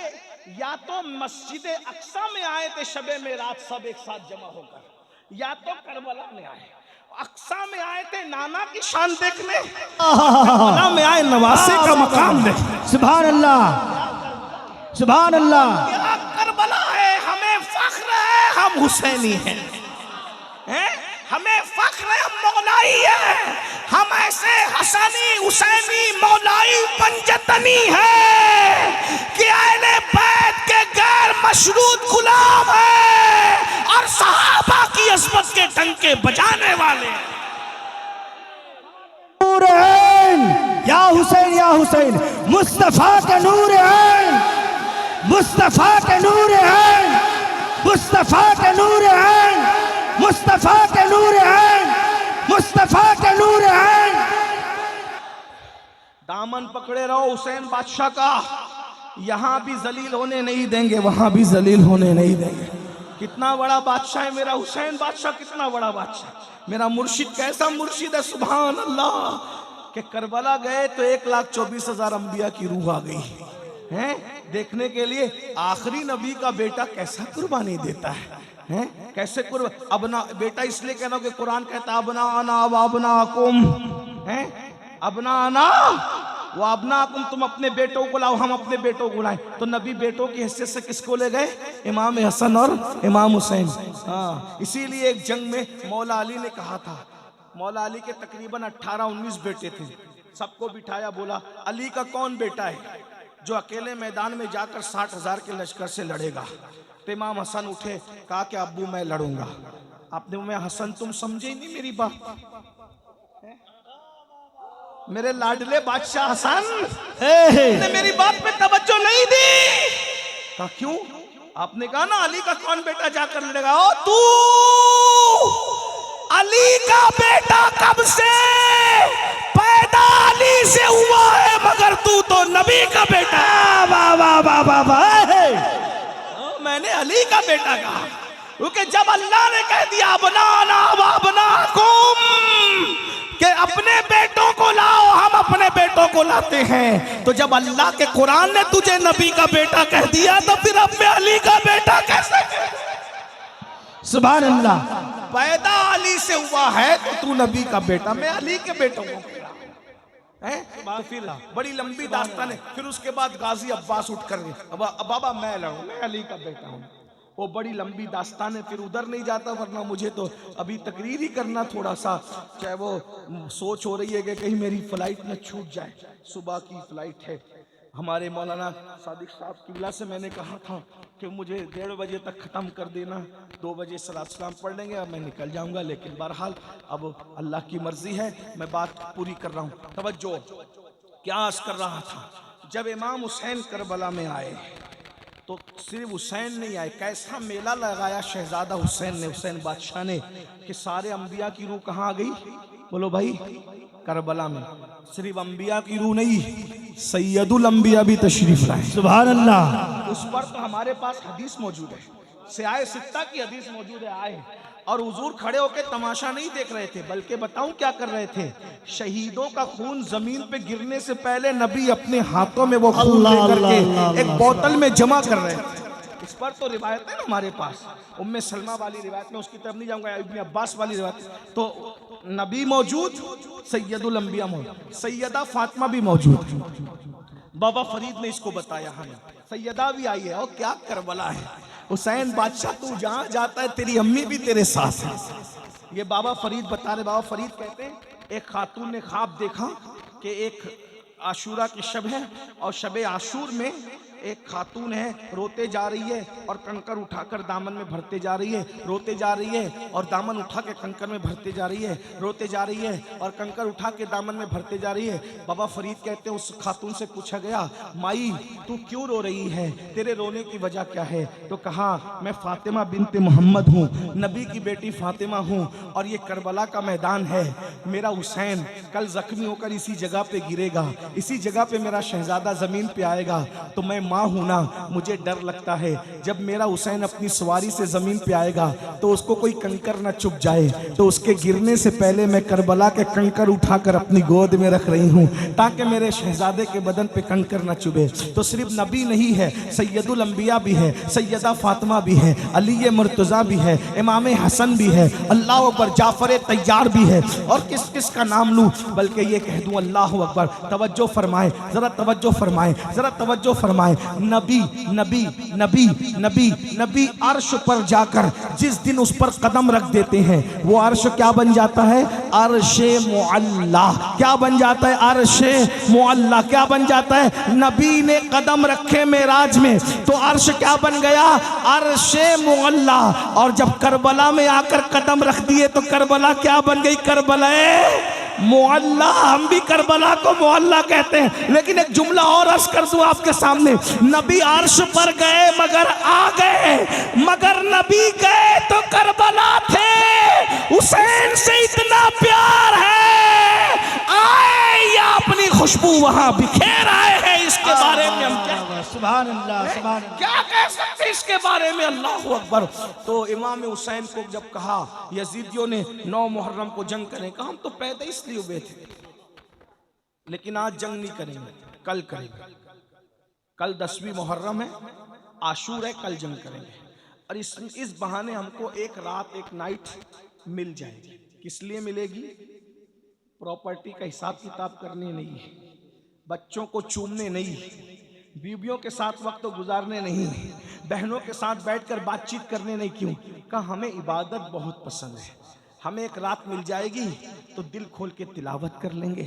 या तो मस्जिद अक्सा में आए थे शबे मेराज सब एक साथ जमा होकर, या तो करबला में आए। अक्सा में आए थे नाना की शान देखने, करबला में आए नवासे का मकाम देखने। सुभान अल्लाह, सुभान अल्लाह। क्या करबला है, हमें फख्र है हम हुसैनी हैं, हमें फख्र है हम मौलाई है, हम ऐसे हसनी हुसैनी मौलाई पंजतनी है कि अहले बैत के गैर मशरूत गुलाम है और सहाबा की अज़मत के डंके बजाने वाले। नूर ऐन या हुसैन, या हुसैन, मुस्तफा के नूर ऐन, मुस्तफा के नूर ऐन, मुस्तफा के नूर ऐन, मुस्तफा के नूर ऐन, मुस्तफा के नूर ऐन। दामन पकड़े रहो हुसैन बादशाह का, यहां भी जलील होने नहीं देंगे, वहां भी जलील होने नहीं देंगे। कितना बड़ा बादशाह है मेरा हुसैन बादशाह, कितना बड़ा बादशाह। मेरा मुर्शिद कैसा मुर्शिद है, सुभान अल्लाह। कि करबला गए तो 1,24,000 अंबिया की रूह आ गई है देखने के लिए आखिरी नबी का बेटा कैसा कुर्बानी देता है, कैसे अबना बेटा इसलिए कहना कि कुरान कहता अबना आना व अबना कुम, अबना आना वो अबना कुम, तुम अपने बेटों को लाओ हम अपने बेटों को लाए। तो नबी बेटों की हैसियत से किसको ले गए, इमाम हसन और इमाम हुसैन। हाँ, इसीलिए एक जंग में मौला अली ने कहा था, मौला अली के तकरीबन 18-19 बेटे थे, सबको बिठाया, बोला अली का कौन बेटा है जो अकेले मैदान में जाकर 60,000 के लश्कर से लड़ेगा। तो इमाम हसन उठे, कहा कि अब्बू मैं लड़ूंगा। आपने मैं हसन तुम समझे ही नहीं मेरी बात, मेरे लाडले बादशाह हसन ने मेरी बात पे तवज्जो नहीं दी। कहा क्यों? आपने कहा ना अली का कौन बेटा जाकर लड़ेगा। ओ तू अली का बेटा कब से पैदा अली से हुआ है, मगर तू तो नबी का बेटा। वाह वाह वाह वाह वाह। मैंने अली का बेटा कहा क्योंकि जब अल्लाह ने कह दिया बनाना वबनाकुम कि अपने बेटों को लाओ, हम अपने बेटों को लाते हैं, तो जब अल्लाह के कुरान ने तुझे नबी का बेटा कह दिया तो फिर अब मैं अली का बेटा कैसे? सुभान अल्लाह। पैदा अली से हुआ है तो तू नबी का बेटा, मैं अली के बेटों को तो फिर बड़ी लंबी दास्तान है। फिर उसके बाद गाजी अब्बास उठ कर गए, बाबा मैं लड़ूं, मैं अली का बेटा हूँ। वो बड़ी लंबी दास्तान है, फिर उधर नहीं जाता, वरना मुझे तो अभी तकरीर ही करना थोड़ा सा, चाहे वो सोच हो रही है कि कहीं मेरी फ्लाइट न छूट जाए। सुबह की फ्लाइट है, हमारे मौलाना सादिक साहब किबला से मैंने कहा था कि मुझे 1:30 बजे तक ख़त्म कर देना, 2 बजे सलात सलाम पढ़ लेंगे और मैं निकल जाऊंगा। लेकिन बहरहाल अब अल्लाह की मर्जी है, मैं बात पूरी कर रहा हूँ। तवज्जो, क्या अर्ज कर रहा था, जब इमाम हुसैन करबला में आए तो सिर्फ हुसैन नहीं आए, कैसा मेला लगाया शहजादा हुसैन ने, हुसैन बादशाह ने, कि सारे अंबिया की रूह कहाँ आ गई? बोलो भाई, करबला में। सिर्फ अंबिया की रूह नहीं, सैयदुल अंबिया भी तशरीफ लाए। सुभान अल्लाह। उस पर तो हमारे पास हदीस मौजूद है, सियाए सित्ता की हदीस मौजूद है। आए और हुजूर खड़े होकर तमाशा नहीं देख रहे थे, बल्कि बताऊं क्या कर रहे थे, शहीदों का खून जमीन पे गिरने से पहले नबी अपने हाथों में वो खून लेकर के एक बोतल में जमा कर रहे थे। इस पर तो रिवायत है ना हमारे पास, उम्मे सलमा वाली रिवायत में, उसकी तरफ नहीं जाऊंगा, इब्ने अब्बास वाली रिवायत। तो नबी मौजूद, सैयदुल अंबिया मौजूद, सैयदा फातिमा भी मौजूद। बाबा फरीद ने इसको बताया हमें, सैयदा भी आई है। और क्या करबला है, हुसैन बादशाह तू जहां जाता है तेरी अम्मी भी तेरे साथ है। ये बाबा फरीद बता रहे। बाबा फरीद कहते हैं एक खातून ने ख्वाब देखा कि एक आशूरा की शब है और शब आशूर में एक खातून है, रोते जा रही है और कंकर उठाकर दामन में भरते जा रही है, रोते जा रही है और दामन उठा के कंकर में भरते जा रही है, रोते जा रही है और कंकर उठा के दामन में भरते जा रही है। बाबा फरीद कहते हैं उस खातून से पूछा गया, माई तू क्यों रो रही है, तेरे रोने की वजह क्या है? तो कहा, मैं फातिमा बिनते मोहम्मद हूँ, नबी की बेटी फातिमा हूँ और ये करबला का मैदान है। मेरा हुसैन कल जख्मी होकर इसी जगह पे गिरेगा, इसी जगह पे मेरा शहजादा जमीन पे आएगा। तो मैं माँ हूं ना, मुझे डर लगता है जब मेरा हुसैन अपनी सवारी से जमीन पे आएगा तो उसको कोई कंकर न चुभ जाए, तो उसके गिरने से पहले मैं करबला के कंकर उठाकर अपनी गोद में रख रही हूँ ताकि मेरे शहजादे के बदन पे कंकर न चुभे। तो सिर्फ नबी नहीं है, सैयदुल अंबिया भी है, सैयदा फातिमा भी है, अली मुर्तजा भी है, इमाम हसन भी है, अल्लाह अकबर, जाफर तैयार भी है, और किस किस का नाम लूं, बल्कि ये कह दूं अल्लाह अकबर। तवज्जो फरमाए, जरा तवज्जो फरमाए, जरा तवज्जो फरमाए। नबी नबी नबी नबी नबी अर्श पर जाकर जिस दिन उस पर कदम रख देते हैं वो अर्श क्या बन जाता है? अर्शे मुअल्ला। क्या बन जाता है? अर्शे मुअल्ला। क्या बन जाता है? नबी ने कदम रखे मेराज में तो अर्श क्या बन गया? अर्शे मुअल्ला। और जब करबला में आकर कदम रख दिए तो करबला क्या बन गई? करबला मुअल्ला। हम भी करबला को मुअल्ला कहते हैं। लेकिन एक जुमला और अर्ज कर दूं आपके सामने, नबी अर्श पर गए मगर आ गए, मगर नबी गए तो करबला थे। हुसैन से इतना प्यार है, आए या अपनी खुशबू वहां बिखेर आए हैं। इसके बारे में हम क्या सुभान अल्लाह, सुभान अल्लाह, क्या कह सकते हैं इसके बारे में? अल्लाह अकबर। तो इमाम हुसैन को जब कहा यजीदियों ने 9 मुहर्रम को जंग करें, कहा हम तो पैदा इसलिए हुए थे, लेकिन आज जंग नहीं करेंगे, कल करेंगे। कल 10वीं मुहर्रम है, आशूर है, कल जंग करेंगे। और इस बहाने हमको एक रात, एक नाइट मिल जाएगी। किस लिए मिलेगी? प्रॉपर्टी का हिसाब किताब करने नहीं, बच्चों को चूमने नहीं, बीवियों के साथ वक्त गुजारने नहीं, बहनों के साथ बैठकर बातचीत करने नहीं। क्यों? कहा हमें इबादत बहुत पसंद है। हमें एक रात मिल जाएगी तो दिल खोल के तिलावत कर लेंगे,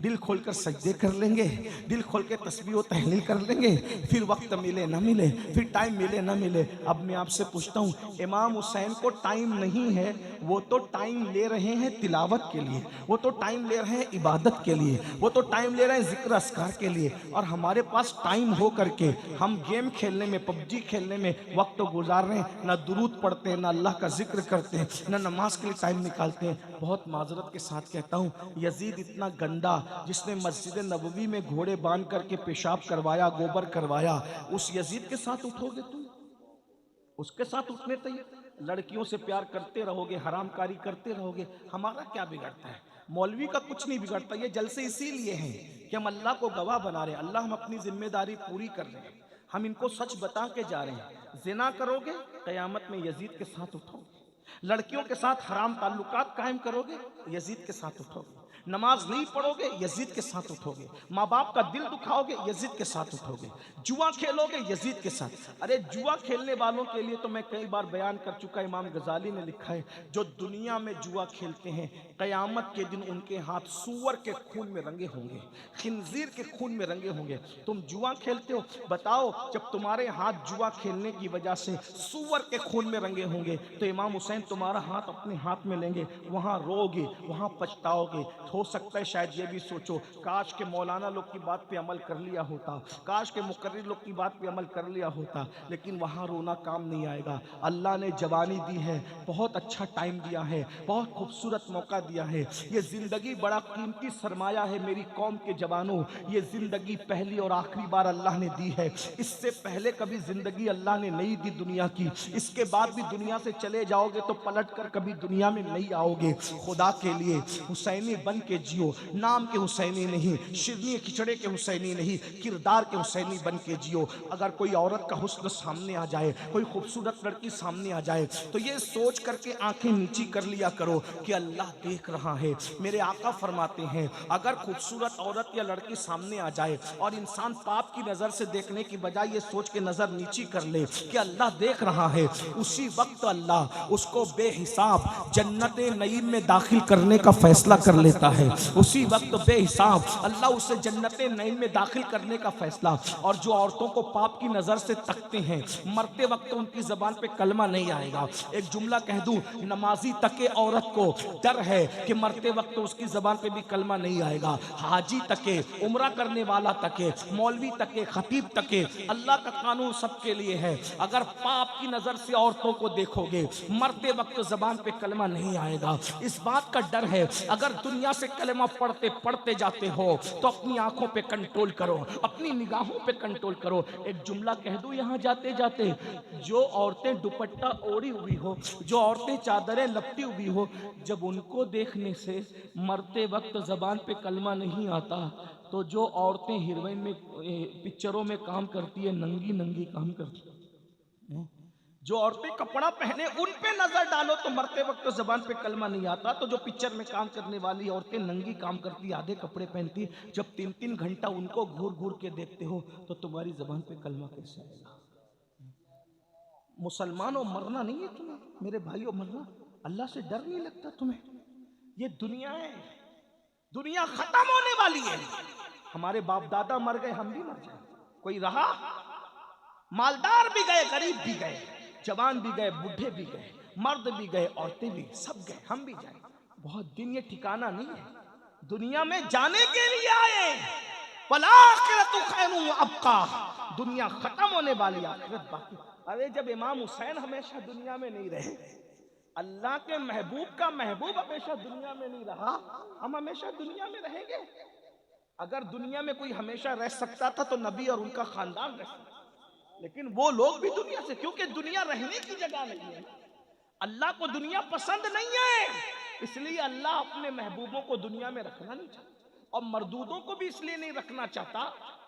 दिल खोल कर सजदे कर लेंगे, दिल खोल के तस्बीह व तहलील कर लेंगे। फिर वक्त मिले ना मिले, फिर टाइम मिले ना मिले। अब मैं आपसे पूछता हूँ, इमाम हुसैन को टाइम नहीं है, वो तो टाइम ले रहे हैं तिलावत के लिए, वो तो टाइम ले रहे हैं इबादत के लिए, वो तो टाइम ले रहे हैं जिक्र अस्कार के लिए। और हमारे पास टाइम हो करके हम गेम खेलने में, पबजी खेलने में वक्त गुजार रहे हैं, ना दुरूद पढ़ते हैं, ना अल्लाह का जिक्र करते हैं, ना नमाज के लिए टाइम निकालते हैं। बहुत माजरत के साथ कहता हूँ, यजीद इतना गंदा जिसने मस्जिद नबवी में घोड़े बांध करके पेशाब करवाया, गोबर करवाया, उस यजीद के साथ उठोगे तुम? उसके साथ उठने तैयार? लड़कियों से प्यार करते रहोगे, हरामकारी करते रहोगे, हमारा क्या बिगड़ता है? मौलवी का कुछ नहीं बिगड़ता। ये जलसे इसीलिए हैं कि हम अल्लाह को गवाह बना रहे हैं, अल्लाह हम अपनी जिम्मेदारी पूरी कर रहे हैं, हम इनको सच बता के जा रहे हैं। जिना करोगे कयामत में यजीद के साथ उठोगे, लड़कियों के साथ हराम ताल्लुकात कायम करोगे, यजीद के साथ उठोगे, नमाज नहीं पढ़ोगे, यजीद के साथ उठोगे, माँ बाप का दिल दुखाओगे, यजीद के साथ उठोगे, जुआ खेलोगे, यजीद के साथ। अरे जुआ खेलने वालों के लिए तो मैं कई बार बयान कर चुका, इमाम गजाली ने लिखा है, जो दुनिया में जुआ खेलते हैं कयामत के दिन उनके हाथ सूअर के खून में रंगे होंगे, खिंजीर के खून में रंगे होंगे। तुम जुआ खेलते हो, बताओ जब तुम्हारे हाथ जुआ खेलने की वजह से सूअर के खून में रंगे होंगे तो इमाम हुसैन तुम्हारा हाथ अपने हाथ में लेंगे, वहां रोगे, वहां पछताओगे। हो सकता है शायद ये भी सोचो, काश के मौलाना लोग की बात पे अमल कर लिया होता, काश के मुकर्रिर लोग की बात पे अमल कर लिया होता, लेकिन वहाँ रोना काम नहीं आएगा। अल्लाह ने जवानी दी है, बहुत अच्छा टाइम दिया है, बहुत खूबसूरत मौका दिया है। ये ज़िंदगी बड़ा कीमती सरमाया है मेरी कौम के जवानों, ये ज़िंदगी पहली और आखिरी बार अल्लाह ने दी है। इससे पहले कभी ज़िंदगी अल्लाह ने नहीं दी दुनिया की, इसके बाद भी दुनिया से चले जाओगे तो पलट कर कभी दुनिया में नहीं आओगे। खुदा के लिए हुसैनी बन के जियो, नाम के हुसैनी नहीं, शिरनी खिचड़े के हुसैनी नहीं, किरदार के हुसैनी बन के जियो। अगर कोई औरत का हुस्न सामने आ जाए, कोई खूबसूरत लड़की सामने आ जाए तो ये सोच करके आंखें नीची कर लिया करो कि अल्लाह देख रहा है। मेरे आका फरमाते हैं, अगर खूबसूरत औरत या लड़की सामने आ जाए और इंसान पाप की नज़र से देखने की बजाय ये सोच के नज़र नीची कर ले कि अल्लाह देख रहा है, उसी वक्त अल्लाह उसको बेहिसाब जन्नत नईम में दाखिल करने का फैसला कर लेता होता है, उसी वक्त बेहिसाब अल्लाह उसे जन्नते नईम में दाखिल करने का फैसला। और जो औरतों को पाप की नज़र से तकते हैं, मरते वक्त उनकी ज़बान पे कलमा नहीं आएगा। एक जुमला कह दूं, नमाजी तके औरत को डर है कि मरते वक्त उसकी ज़बान पे भी कलमा नहीं आएगा। हाजी तके, उम्रा करने वाला तके, मौलवी तके, खतीब तके, अल्लाह का कानून सबके लिए है। अगर पाप की नज़र से औरतों को देखोगे, मरते वक्त ज़बान पे कलमा नहीं आएगा। इस बात का डर है, अगर दुनिया से कलमा पढ़ते पढ़ते जाते हो तो अपनी आंखों पे कंट्रोल करो, अपनी निगाहों पे कंट्रोल करो। एक जुमला कह दूं यहाँ जाते जाते, जो औरतें दुपट्टा ओढ़ी हुई हो, जो औरतें चादरें लपटी हुई हो, जब उनको देखने से मरते वक्त ज़बान पे कलमा नहीं आता, तो जो औरतें हीरोइन में पिक्चरों में काम करती है, नंगी नंगी काम करती है, जो औरतें कपड़ा पहने उन पे नजर डालो तो मरते वक्त तो जबान पे कलमा नहीं आता। तो जो पिक्चर में काम करने वाली औरतें नंगी काम करती, आधे कपड़े पहनती, जब 3-3 घंटा उनको घूर घूर के देखते हो तो तुम्हारी जबान पे कलमा कैसे आएगा? मुसलमानों मरना नहीं है तुम्हें, मेरे भाइयों मरना, अल्लाह से डर नहीं लगता तुम्हें? ये दुनिया है, दुनिया खत्म होने वाली है। हमारे बाप दादा मर गए, हम भी मर जाए, कोई रहा? मालदार भी गए, गरीब भी गए, जवान भी गए, बूढ़े भी गए, मर्द भी गए, औरतें भी, सब गए, हम भी जाए। बहुत दिन ये ठिकाना नहीं है, दुनिया में जाने के लिए आए। वलाखिरतु खैरुन व अबका, दुनिया खत्म होने वाली, आखिरत बाकी। अरे जब इमाम हुसैन हमेशा दुनिया में नहीं रहे, अल्लाह के महबूब का महबूब हमेशा दुनिया में नहीं रहा, हम हमेशा दुनिया में रहेंगे? अगर दुनिया में कोई हमेशा रह सकता था तो नबी और उनका खानदान रह सकता, लेकिन वो लोग भी दुनिया से, क्योंकि दुनिया रहने की जगह नहीं है। अल्लाह को दुनिया पसंद नहीं है, इसलिए अल्लाह अपने महबूबों को दुनिया में रखना नहीं चाहता, और मरदूदों को भी इसलिए नहीं रखना चाहता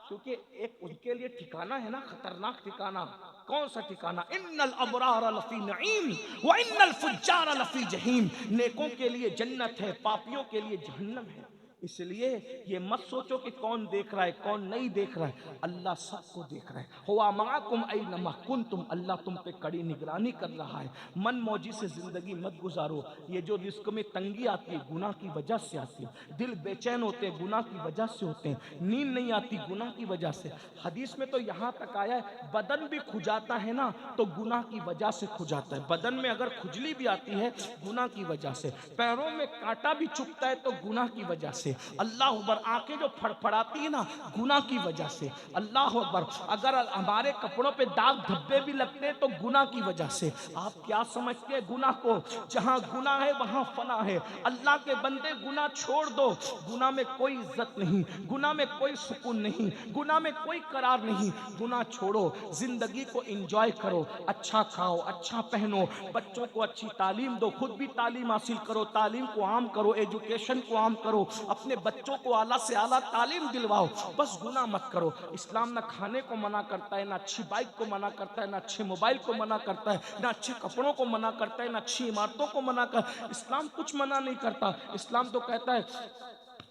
क्योंकि एक उनके लिए ठिकाना है ना, खतरनाक ठिकाना। कौन सा ठिकाना? इन्नल अबरार लफी नईम व इन्नल फुज्जार लफी जहीम, नेकों के लिए जन्नत है, पापियों के लिए जहन्नम है। इसलिए ये मत सोचो कि कौन देख रहा है कौन नहीं देख रहा है, अल्लाह सबको देख रहा है। हुआ माकुम ऐनमा कुंतुम, अल्लाह तुम पे कड़ी निगरानी कर रहा है। मन मौजी से जिंदगी मत गुजारो। ये जो रिस्क में तंगी आती है गुनाह की वजह से आती है, दिल बेचैन होते हैं गुनाह की वजह से होते हैं, नींद नहीं आती गुनाह की वजह से। हदीस में तो यहाँ तक आया है, बदन भी खुजाता है ना तो गुनाह की वजह से खुजाता है। बदन में अगर खुजली भी आती है गुनाह की वजह से, पैरों में कांटा भी चुभता है तो गुनाह की वजह से, अल्लाह अकबर, आंखें जो फड़फड़ाती है ना गुनाह की वजह से, अल्लाह अकबर, अगर हमारे कपड़ों पे दाग धब्बे भी लगते हैं तो गुनाह की वजह से। आप क्या समझते हैं गुनाह को? जहां गुनाह है वहां फना है। अल्लाह के बंदे गुनाह छोड़ दो, गुनाह में कोई इज्जत नहीं, गुनाह में कोई सुकून नहीं, गुनाह में कोई करार नहीं। गुनाह छोड़ो, जिंदगी को एंजॉय करो, अच्छा खाओ, अच्छा पहनो, बच्चों को अच्छी तालीम दो, खुद भी तालीम हासिल करो, तालीम को आम करो, एजुकेशन को आम करो, अपने बच्चों को आला से आला तालीम दिलवाओ, बस गुनाह मत करो। इस्लाम ना खाने को मना करता है, ना अच्छी बाइक को मना करता है, ना अच्छे मोबाइल को मना करता है, ना अच्छे कपड़ों को मना करता है, ना अच्छी इमारतों को मना कर, इस्लाम कुछ मना नहीं करता। इस्लाम तो कहता है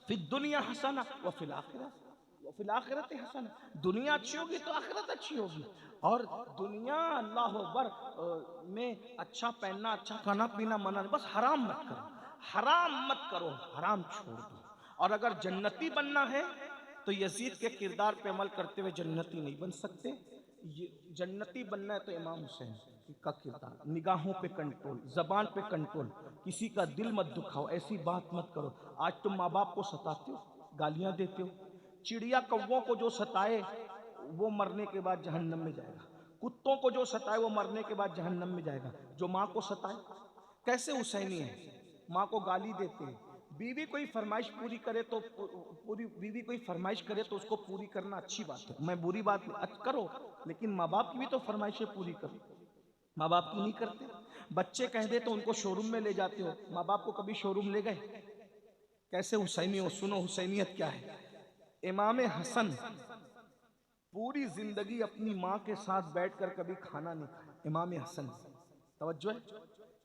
फिर दुनिया हसना व फिल आखिरत हसना, दुनिया अच्छी होगी तो आखिरत अच्छी होगी। और दुनिया अल्लाह अकबर में अच्छा पहनना, अच्छा खाना पीना मना, बस हराम मत करो, हराम मत करो, हराम छोड़ दो। और अगर जन्नती बनना है तो यजीद के किरदार पे अमल करते हुए जन्नती नहीं बन सकते। ये जन्नती बनना है तो इमाम हुसैन का किरदार, निगाहों पे कंट्रोल, जबान पे कंट्रोल, किसी का दिल मत दुखाओ, ऐसी बात मत करो। आज तुम माँ बाप को सताते हो, गालियां देते हो, चिड़िया कौवों को जो सताए वो मरने के बाद जहन्नम में जाएगा, कुत्तों को जो सताए वो मरने के बाद जहन्नम में जाएगा। जो माँ को सताए, कैसे हुसैनी है, माँ को गाली देते हैं। बीवी कोई फरमाइश पूरी करे तो बीवी कोई फरमाइश करे तो उसको पूरी करना अच्छी बात है, मैं बुरी बात करो, लेकिन माँ बाप की भी तो फरमाइशें पूरी करो। माँ बाप की नहीं करते। बच्चे कह दे तो उनको शोरूम में ले जाते हो, माँ बाप को कभी शोरूम ले गए? कैसे हुसैनी हो? सुनो हुसैनियत क्या है। इमाम हसन पूरी जिंदगी अपनी माँ के साथ बैठकर कभी खाना नहीं खाया। इमाम हसन, तवज्जो है,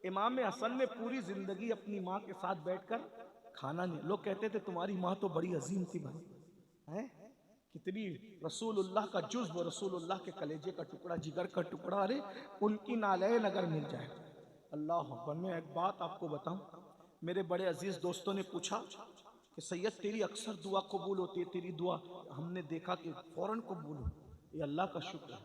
इमाम हसन ने पूरी जिंदगी अपनी माँ के साथ बैठकर खाना नहीं। लोग कहते थे तुम्हारी माँ तो बड़ी अजीम थी भाई, हैं कितनी रसूलुल्लाह का जुज़्व, रसूलुल्लाह के कलेजे का टुकड़ा, जिगर का टुकड़ा, अरे उनकी नालैन अगर मिल जाए। अल्लाह अकबर। मैं एक बात आपको बताऊं, मेरे बड़े अजीज दोस्तों ने पूछा कि सैयद तेरी अक्सर दुआ कबूल होती है, तेरी दुआ हमने देखा कि फौरन कबूल हो। ये अल्लाह का शुक्र है।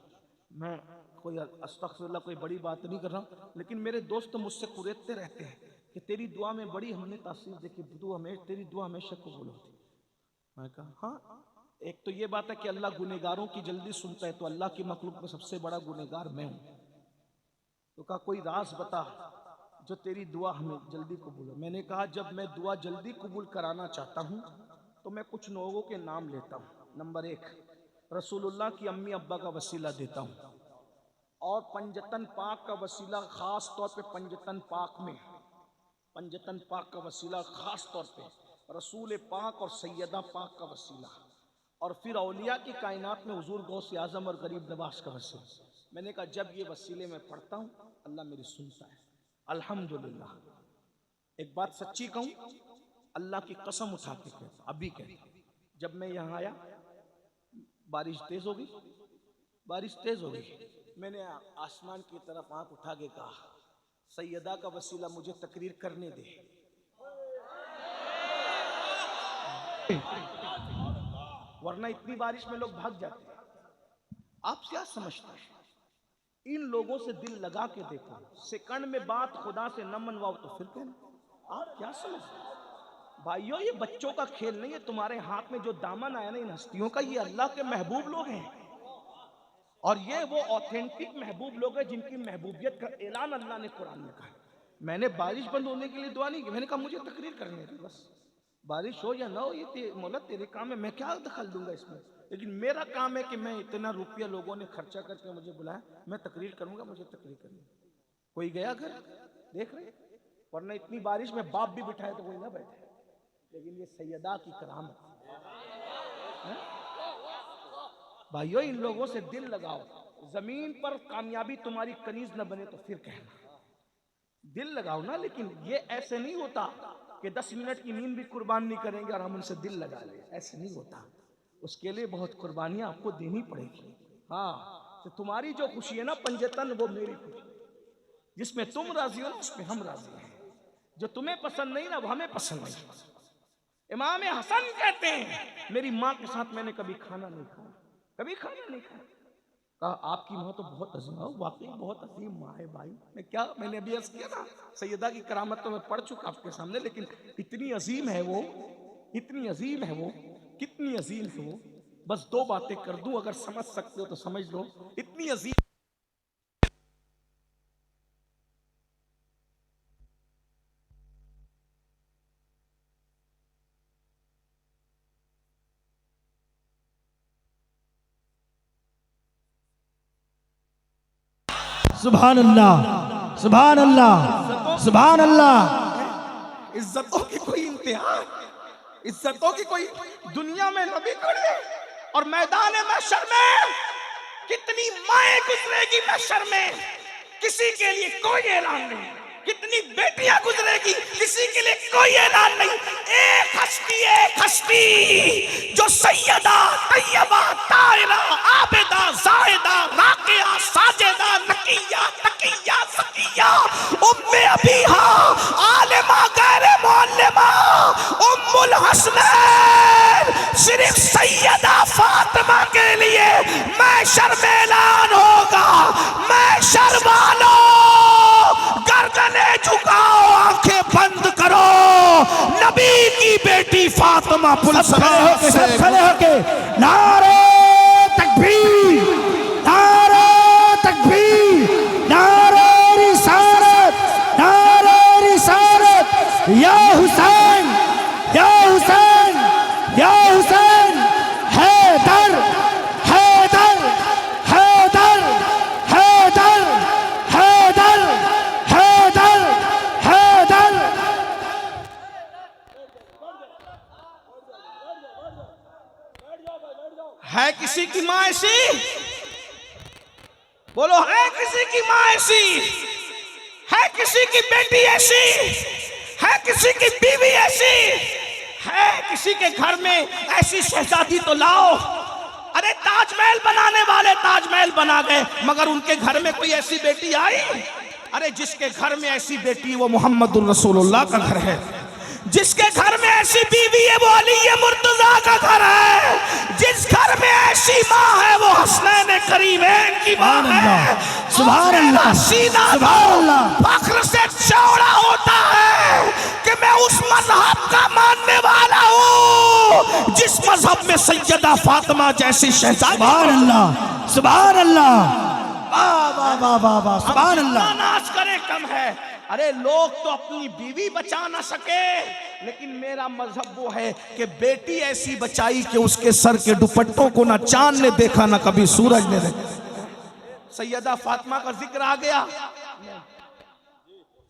मैं कोई अस्तगफिरुल्लाह कोई बड़ी बात नहीं कर रहा हूँ, लेकिन मेरे दोस्त मुझसे कुरेदते रहते हैं कि तेरी दुआ में बड़ी हमने तासीर देखी, तेरी दुआ हमेशा कबूल होती। मैं कहा हाँ, एक तो ये बात है कि अल्लाह गुनहगारों की जल्दी सुनता है, तो अल्लाह की मखलूक में सबसे बड़ा गुनहगार मैं हूँ। तो कहा कोई राज बता जो तेरी दुआ हमें जल्दी कबूल हो। मैंने कहा जब मैं दुआ जल्दी कबूल कराना चाहता हूँ तो मैं कुछ लोगों के नाम लेता हूँ। नंबर 1, रसूलुल्लाह की अम्मी अब्बा का वसीला देता हूँ, और पंजतन पाक का वसीला ख़ास तौर पे पंजतन पाक का वसीला ख़ास तौर पे रसूल पाक और सैयदा पाक का वसीला, और फिर औलिया की कायनात में हुजूर गौसे आज़म और गरीब नवाज का वसीला। मैंने कहा जब ये वसीले में पढ़ता हूँ अल्लाह मेरी सुनता है, अल्हम्दुलिल्लाह। एक बात सच्ची कहूँ, अल्लाह की कसम उठा के कहता, अभी कहता, जब मैं यहाँ आया बारिश तेज हो गई, मैंने आसमान की तरफ आंख उठा के कहा सैयदा का वसीला मुझे तकरीर करने दे। वरना इतनी बारिश में लोग भाग जाते हैं। आप क्या समझते हैं? इन लोगों से दिल लगा के देखो, सेकंड में बात खुदा से न मनवाओ तो फिर कहना। आप क्या समझते हैं? भाइयों ये बच्चों का खेल नहीं है। तुम्हारे हाथ में जो दामन आया ना इन हस्तियों का, ये अल्लाह के महबूब लोग हैं, और ये वो ऑथेंटिक महबूब लोग हैं जिनकी महबूबियत का ऐलान अल्लाह ने कुरान में कहा। मैंने बारिश बंद होने के लिए दुआ नहीं की, मैंने कहा मुझे तकरीर करने दे, बस बारिश हो या ना हो ये मौला तेरे काम है, मैं क्या दखल दूंगा इसमें। लेकिन मेरा काम है कि मैं इतना रुपया लोगों ने खर्चा करके मुझे बुलाया, मैं तकरीर करूंगा, मुझे तकरीर करनी। कोई गया घर देख रहे, वरना इतनी बारिश में बाप भी बिठाए तो कोई ना बैठे। लेकिन ये सैयदा की करामत है। भाइयों इन लोगों से दिल लगाओ। जमीन पर कामयाबी तुम्हारी कनीज न बने तो फिर कहना, दिल लगाओ ना। लेकिन ये ऐसे नहीं होता कि 10 मिनट की नींद भी कुर्बान नहीं करेंगे और हम उनसे दिल लगा ले, ऐसे नहीं होता। उसके लिए बहुत कुर्बानियां आपको देनी पड़ेगी। हाँ, तो तुम्हारी जो खुशी है ना पंजतन, वो मेरी खुशी, जिसमें तुम राजी हो ना उसमें हम राजी हैं। जो तुम्हें पसंद नहीं ना वो हमें पसंद नहीं। इमाम हसन कहते हैं मेरी माँ के साथ मैंने कभी खाना नहीं खाया, कभी खाना नहीं खाया। कहा आपकी माँ तो बहुत अजीम है। वाकई बहुत अजीम माँ है भाई। मैंने अभी अर्ज किया ना, सैयदा की करामत तो मैं पढ़ चुका आपके सामने, लेकिन इतनी अजीम है वो, इतनी अजीम है वो, कितनी अजीम है वो। बस 2 बातें कर दूं, अगर समझ सकते हो तो समझ लो। इतनी अजीम सुभान अल्लाह, सुभान अल्लाह, सुभान अल्लाह। इज्जतों की कोई इम्तिहान, इज्जतों की कोई दुनिया में नबी खड़े और मैदान महशर में कितनी माएं गुजरेगी महशर में, किसी के लिए कोई ऐलान नहीं। कितनी बेटियां गुजरेगी, किसी के लिए कोई ऐलान नहीं। एक हस्ती जो सैयदा तैयबा ताहिरा आबिदा जाहिदा राकिया साजिदा नकिया तकिया सकिया उम्मे अबीहा आलिमा गैर मुअल्लिमा उम्मुल हसनैन, सिर्फ सैयदा फातिमा के लिए महशर में ऐलान होगा। महशर वालों गर्दने झुकाओ, आंखें बंद करो, नबी की बेटी फातिमा सब खड़े होके नारे तकबीर, नारे तकबीर, नारे रिसालत, नारे रिसालत। या हुसैन, या हुसैन, या हुसैन, हैदर, हैदर, हैदर, हैदर, हैदर, हैदर, हैदर। है किसी की माँ ऐसी? बोलो, है किसी की माँ ऐसी? है किसी की बेटी ऐसी? है किसी की बीवी ऐसी? है किसी के घर में ऐसी शहजादी तो लाओ। अरे ताजमहल बनाने वाले ताजमहल बना गए, मगर उनके घर में कोई ऐसी बेटी आई? अरे जिसके घर में ऐसी बेटी वो मोहम्मदुर रसूलुल्लाह का घर है। जिसके घर में ऐसी बीवी है वो अली मुर्तजा का घर है, जिस घर में ऐसी माँ है वो हसनैन करीमैन की माँ है। सुभान अल्लाह, सीना सुभान अल्लाह। फख्र से चौड़ा होता है कि मैं उस मजहब का मानने वाला हूँ जिस मजहब में सैयदा फातिमा जैसी शहजादी। सुभान अल्लाह, सुभान अल्लाह, वाह वाह वाह वाह वाह, सुभान अल्लाह। नाच करे कम है। अरे लोग तो अपनी बीवी बचा ना सके, लेकिन मेरा मजहब वो है कि बेटी ऐसी बचाई कि उसके सर के दुपट्टों को ना चांद ने देखा ना कभी सूरज ने देखा। सैयदा फातिमा का जिक्र आ गया,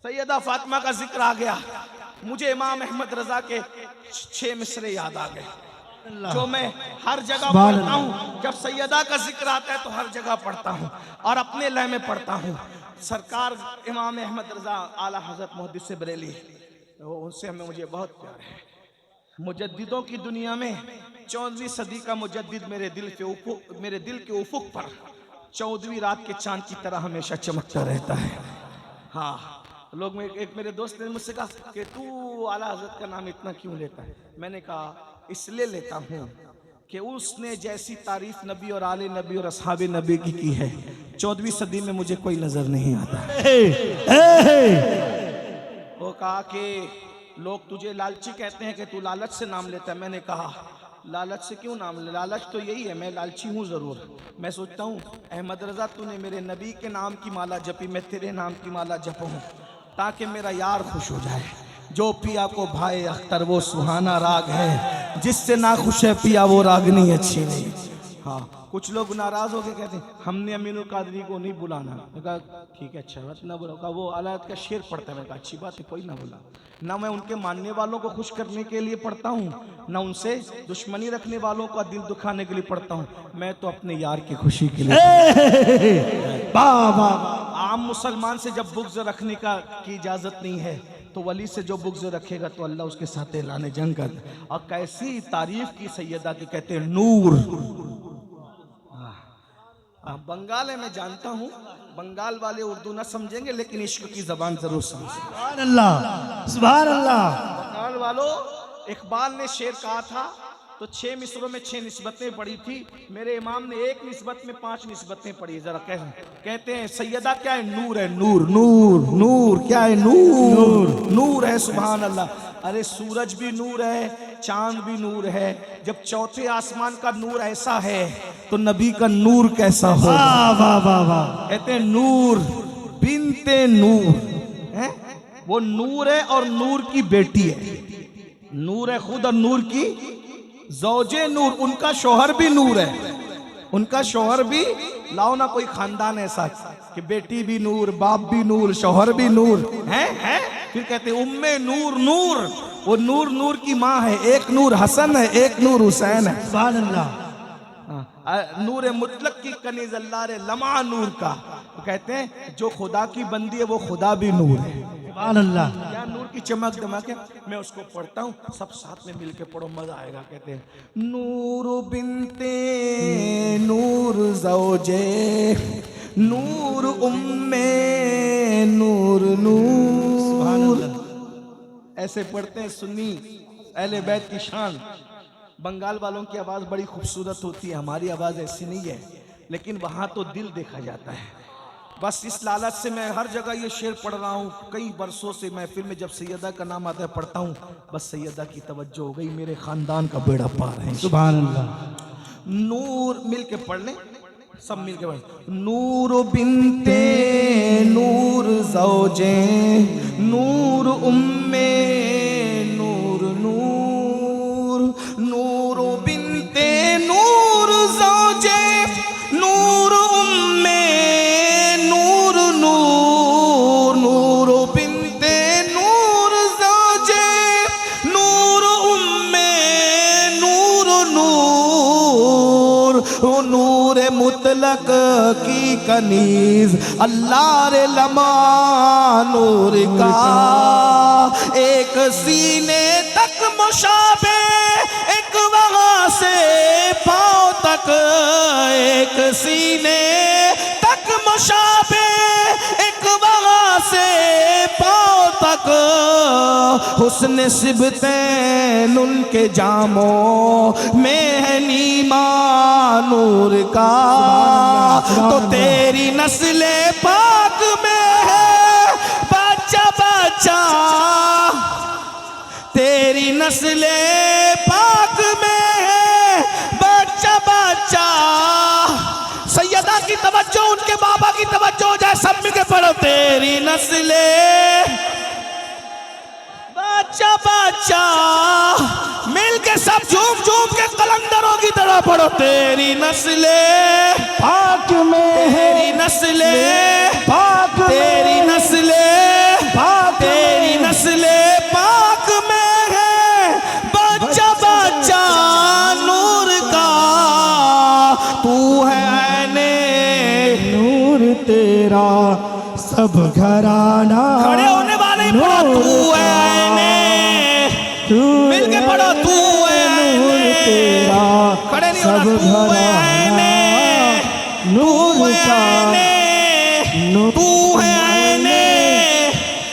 सैयदा फातिमा का जिक्र आ गया, मुझे इमाम अहमद रजा के 6 मिसरे याद आ गए जो मैं हर जगह पढ़ता हूँ। जब सैयदा का जिक्र आता है तो हर जगह पढ़ता हूँ और अपने लय में पढ़ता हूँ। सरकार इमाम अहमद रजा आला हजरत मुहद्दिस बरेली, उनसे हमें मुझे बहुत प्यार है। मुजद्दिदों की दुनिया में 14वीं सदी का मुजद्दिद मेरे दिल के उफुक पर 14वीं रात के चांद की तरह हमेशा चमकता रहता है। हाँ, लोग में एक मेरे दोस्त ने मुझसे कहा कि तू आला हजरत का नाम इतना क्यों लेता है? मैंने कहा इसलिए लेता हूँ कि उसने जैसी तारीफ नबी और आले नबी और असहाबे नबी की है 14वीं सदी में मुझे कोई नजर नहीं आता। वो कहा कि लोग तुझे लालची कहते हैं कि तू लालच से नाम लेता है। मैंने कहा लालच से क्यों नाम ले, लालच तो यही है, मैं लालची हूँ जरूर। मैं सोचता हूँ अहमद रजा तूने मेरे नबी के नाम की माला जपी, मैं तेरे नाम की माला जपूँ ताकि मेरा यार खुश हो जाए। जो पिया को भाई अख्तर वो सुहाना राग है, जिससे ना खुश है पिया वो रागनी अच्छी नहीं। हाँ, कुछ लोग नाराज होकर कहते हैं हमने अमीनुल कादरी को नहीं बुलाना। मैं कहा ठीक है, अच्छा बात ना बुला। वो अल्लाह का शेर पढ़ता है। मैं कहा अच्छी बात है, कोई ना बुला। ना मैं उनके मानने वालों को खुश करने के लिए पढ़ता हूँ, ना उनसे दुश्मनी रखने वालों का दिल दुखाने के लिए पढ़ता हूँ। मैं तो अपने यार की खुशी के लिए। आम मुसलमान से जब बुग़्ज़ रखने की इजाज़त नहीं है तो वली से जो बुग़्ज़ रखेगा तो अल्लाह उसके साथ ऐलान जंग कर। और कैसी तारीफ की सैयदा की, कहते हैं नूर। बंगाल है, मैं जानता हूँ बंगाल वाले उर्दू ना समझेंगे लेकिन इश्क की जबान जरूर समझेंगे। सुभान अल्लाह, सुभान अल्लाह। बंगाल वालों, इकबाल ने शेर कहा था तो 6 मिसरों में 6 निस्बतें पढ़ी थी। मेरे इमाम ने 1 निस्बत में 5 निस्बतें पढ़ी। जरा कहते हैं सैयदा क्या है? नूर है, नूर नूर नूर। क्या है? नूर नूर है। सुभान अल्लाह। अरे सूरज भी नूर है, चांद भी नूर है। जब चौथे आसमान का नूर ऐसा है तो नबी का नूर कैसा हो? वाह वाह वाह वाह। कहते हैं नूर बिनते नूर है, वो नूर है और नूर की बेटी है। नूर है खुद और नूर की ज़ौजे नूर। उनका शौहर भी नूर है, उनका शौहर भी। लाओ ना कोई खानदान ऐसा कि बेटी भी नूर, बाप भी नूर, शौहर भी नूर है। फिर कहते उम्मे नूर नूर। वो नूर नूर की माँ है। एक नूर हसन है, एक नूर हुसैन है। सुभान अल्लाह। नूर मुतलक की कनीज अल्लाह रे लमा नूर का। तो कहते हैं जो खुदा की बंदी है वो खुदा भी नूर है। सुभान अल्लाह। क्या नूर की चमक दमक है। मैं उसको पढ़ता हूँ, सब साथ में मिलके पढ़ो, मजा आएगा। कहते हैं नूर बिनते नूर ज़ौजे नूर उम्मे नूर नूर। ऐसे पढ़ते हैं सुन्नी अहले बैत की शान। बंगाल वालों की आवाज़ बड़ी खूबसूरत होती है, हमारी आवाज़ ऐसी नहीं है, लेकिन वहाँ तो दिल देखा जाता है। बस इस लालच से मैं हर जगह ये शेर पढ़ रहा हूँ। कई बरसों से महफिल में जब सैयदा का नाम आता है पढ़ता हूँ, बस सैयदा की तवज्जो हो गई, मेरे ख़ानदान का बेड़ा पार है। सुभान अल्लाह। नूर मिल के पढ़ लें, सब मिल के पढ़। नूर बिनते नूर ज़ौजे नूर उम्मे नूर नूर। नूर बिनते नूर ज़ौजे नूर उम्मे नूर नूर। नूर बिनते नूर ज़ौजे नूर उम्मे नूर नूर। नूर मुतलक की कनीज अल्लाह रे लमा नूर का। एक सीने तक मुशाबे, एक वहाँ से पाँव तक। एक सीने तक मुशाबे, एक वहाँ से पाँव बक हुस्न सिबतैन उनके जामों में है नीमा नूर का। तो तेरी नस्ले पाक में है बच्चा बच्चा, तेरी नस्ले पाक में है बच्चा बच्चा। सैयदा की तवज्जो, उनके बाबा की तवज्जो जाए, सब मिलके पढ़ो। तेरी नस्ले बच्चा बच्चा, मिलके सब झूम झूम के कलंदरों की तरह पढ़ो। तेरी नस्ले पाक में है, तेरी नस्ले पाक में, तेरी नस्ले पाक तेरी में, नस्ले पाक में है बच्चा बच्चा नूर का। तू है ऐने नूर तेरा सब घराना। खड़े होने वाले ही पढ़ो। तू है ऐने, मिलके पढ़ो। तू है ऐने तेरा खड़े नहीं सब होना। तू है घराना ऐने, नूर का, तू है ऐने,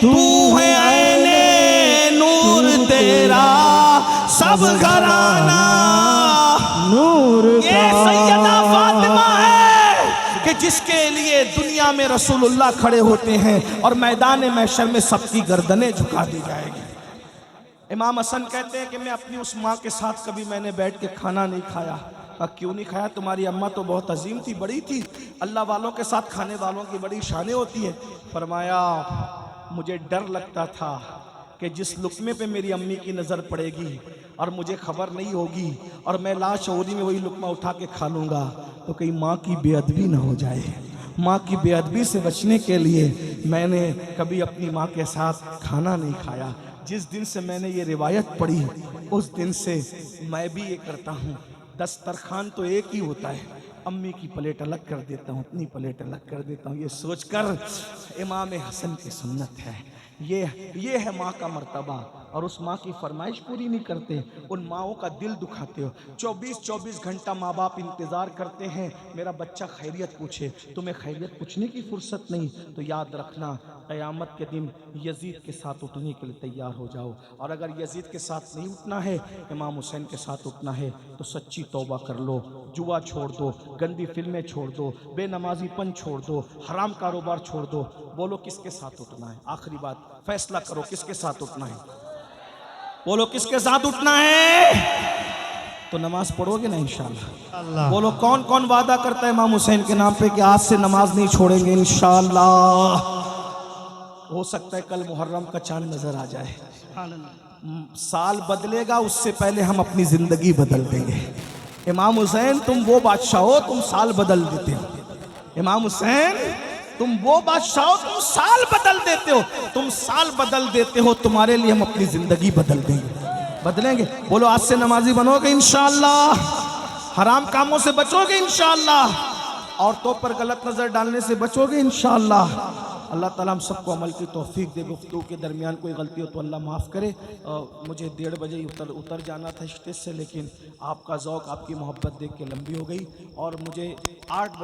तू है ऐने नूर तेरा सब घराना नूर ये का। सैयदा फातिमा है कि जिसके लिए दुनिया में रसूलुल्लाह खड़े होते हैं और मैदान महशर में सबकी गर्दनें झुका दी जाएगी। इमाम हसन कहते हैं कि मैं अपनी उस माँ के साथ कभी मैंने बैठ के खाना नहीं खाया। क्यों नहीं खाया? तुम्हारी अम्मा तो बहुत अजीम थी, बड़ी थी, अल्लाह वालों के साथ खाने वालों की बड़ी शानें होती है। फरमाया मुझे डर लगता था कि जिस लुक्मे पे मेरी अम्मी की नज़र पड़ेगी और मुझे खबर नहीं होगी और मैं लाशऊरी में वही लुक्मा उठा के खा लूँगा तो कहीं माँ की बेअदबी ना हो जाए। माँ की बेअदबी से बचने के लिए मैंने कभी अपनी माँ के साथ खाना नहीं खाया। जिस दिन से मैंने ये रिवायत पढ़ी उस दिन से मैं भी ये करता हूँ। दस्तरखान तो एक ही होता है, अम्मी की प्लेट अलग कर देता हूँ, अपनी प्लेट अलग कर देता हूँ। ये सोचकर इमाम हसन की सुन्नत है, ये है माँ का मर्तबा। और उस माँ की फरमाइश पूरी नहीं करते, उन माँओं का दिल दुखाते हो। 24-24 घंटा माँ बाप इंतज़ार करते हैं मेरा बच्चा खैरियत पूछे। तुम्हें खैरियत पूछने की फुर्सत नहीं तो याद रखना क़यामत के दिन यजीद के साथ उठने के लिए तैयार हो जाओ। और अगर यजीद के साथ नहीं उठना है, इमाम हुसैन के साथ उठना है तो सच्ची तौबा कर लो, जुआ छोड़ दो, गंदी फिल्में छोड़ दो, बेनमाजीपन छोड़ दो, हराम कारोबार छोड़ दो। बोलो किसके साथ उठना है? आखिरी बात, फैसला करो किसके साथ उठना है। बोलो किसके साथ उठना है? तो नमाज पढ़ोगे ना इंशाअल्लाह। बोलो कौन कौन वादा करता है इमाम हुसैन के नाम पे कि आज से नमाज नहीं छोड़ेंगे इंशाअल्लाह। हो सकता है कल मुहर्रम का चांद नजर आ जाए, साल बदलेगा उससे पहले हम अपनी जिंदगी बदल देंगे। इमाम हुसैन तुम वो बादशाह हो, तुम साल बदल देते हो। इमाम हुसैन तुम वो बादशाह हो, तुम साल बदल देते हो, तुम साल बदल देते हो। तुम्हारे लिए हम अपनी जिंदगी बदल देंगे, बदलेंगे। बोलो आज से नमाजी बनोगे इंशाअल्लाह, हराम कामों से बचोगे इंशाअल्लाह, औरतों पर गलत नजर डालने से बचोगे इंशाअल्लाह। अल्लाह ताला हम सबको अमल की तौफीक दे। गुफ्तगू के दरमियान कोई गलती हो तो अल्लाह माफ़ करे। मुझे 1:30 बजे उतर जाना था स्टेज से, लेकिन आपका ज़ौक़ आपकी मोहब्बत देख के लंबी हो गई और मुझे 8 बजे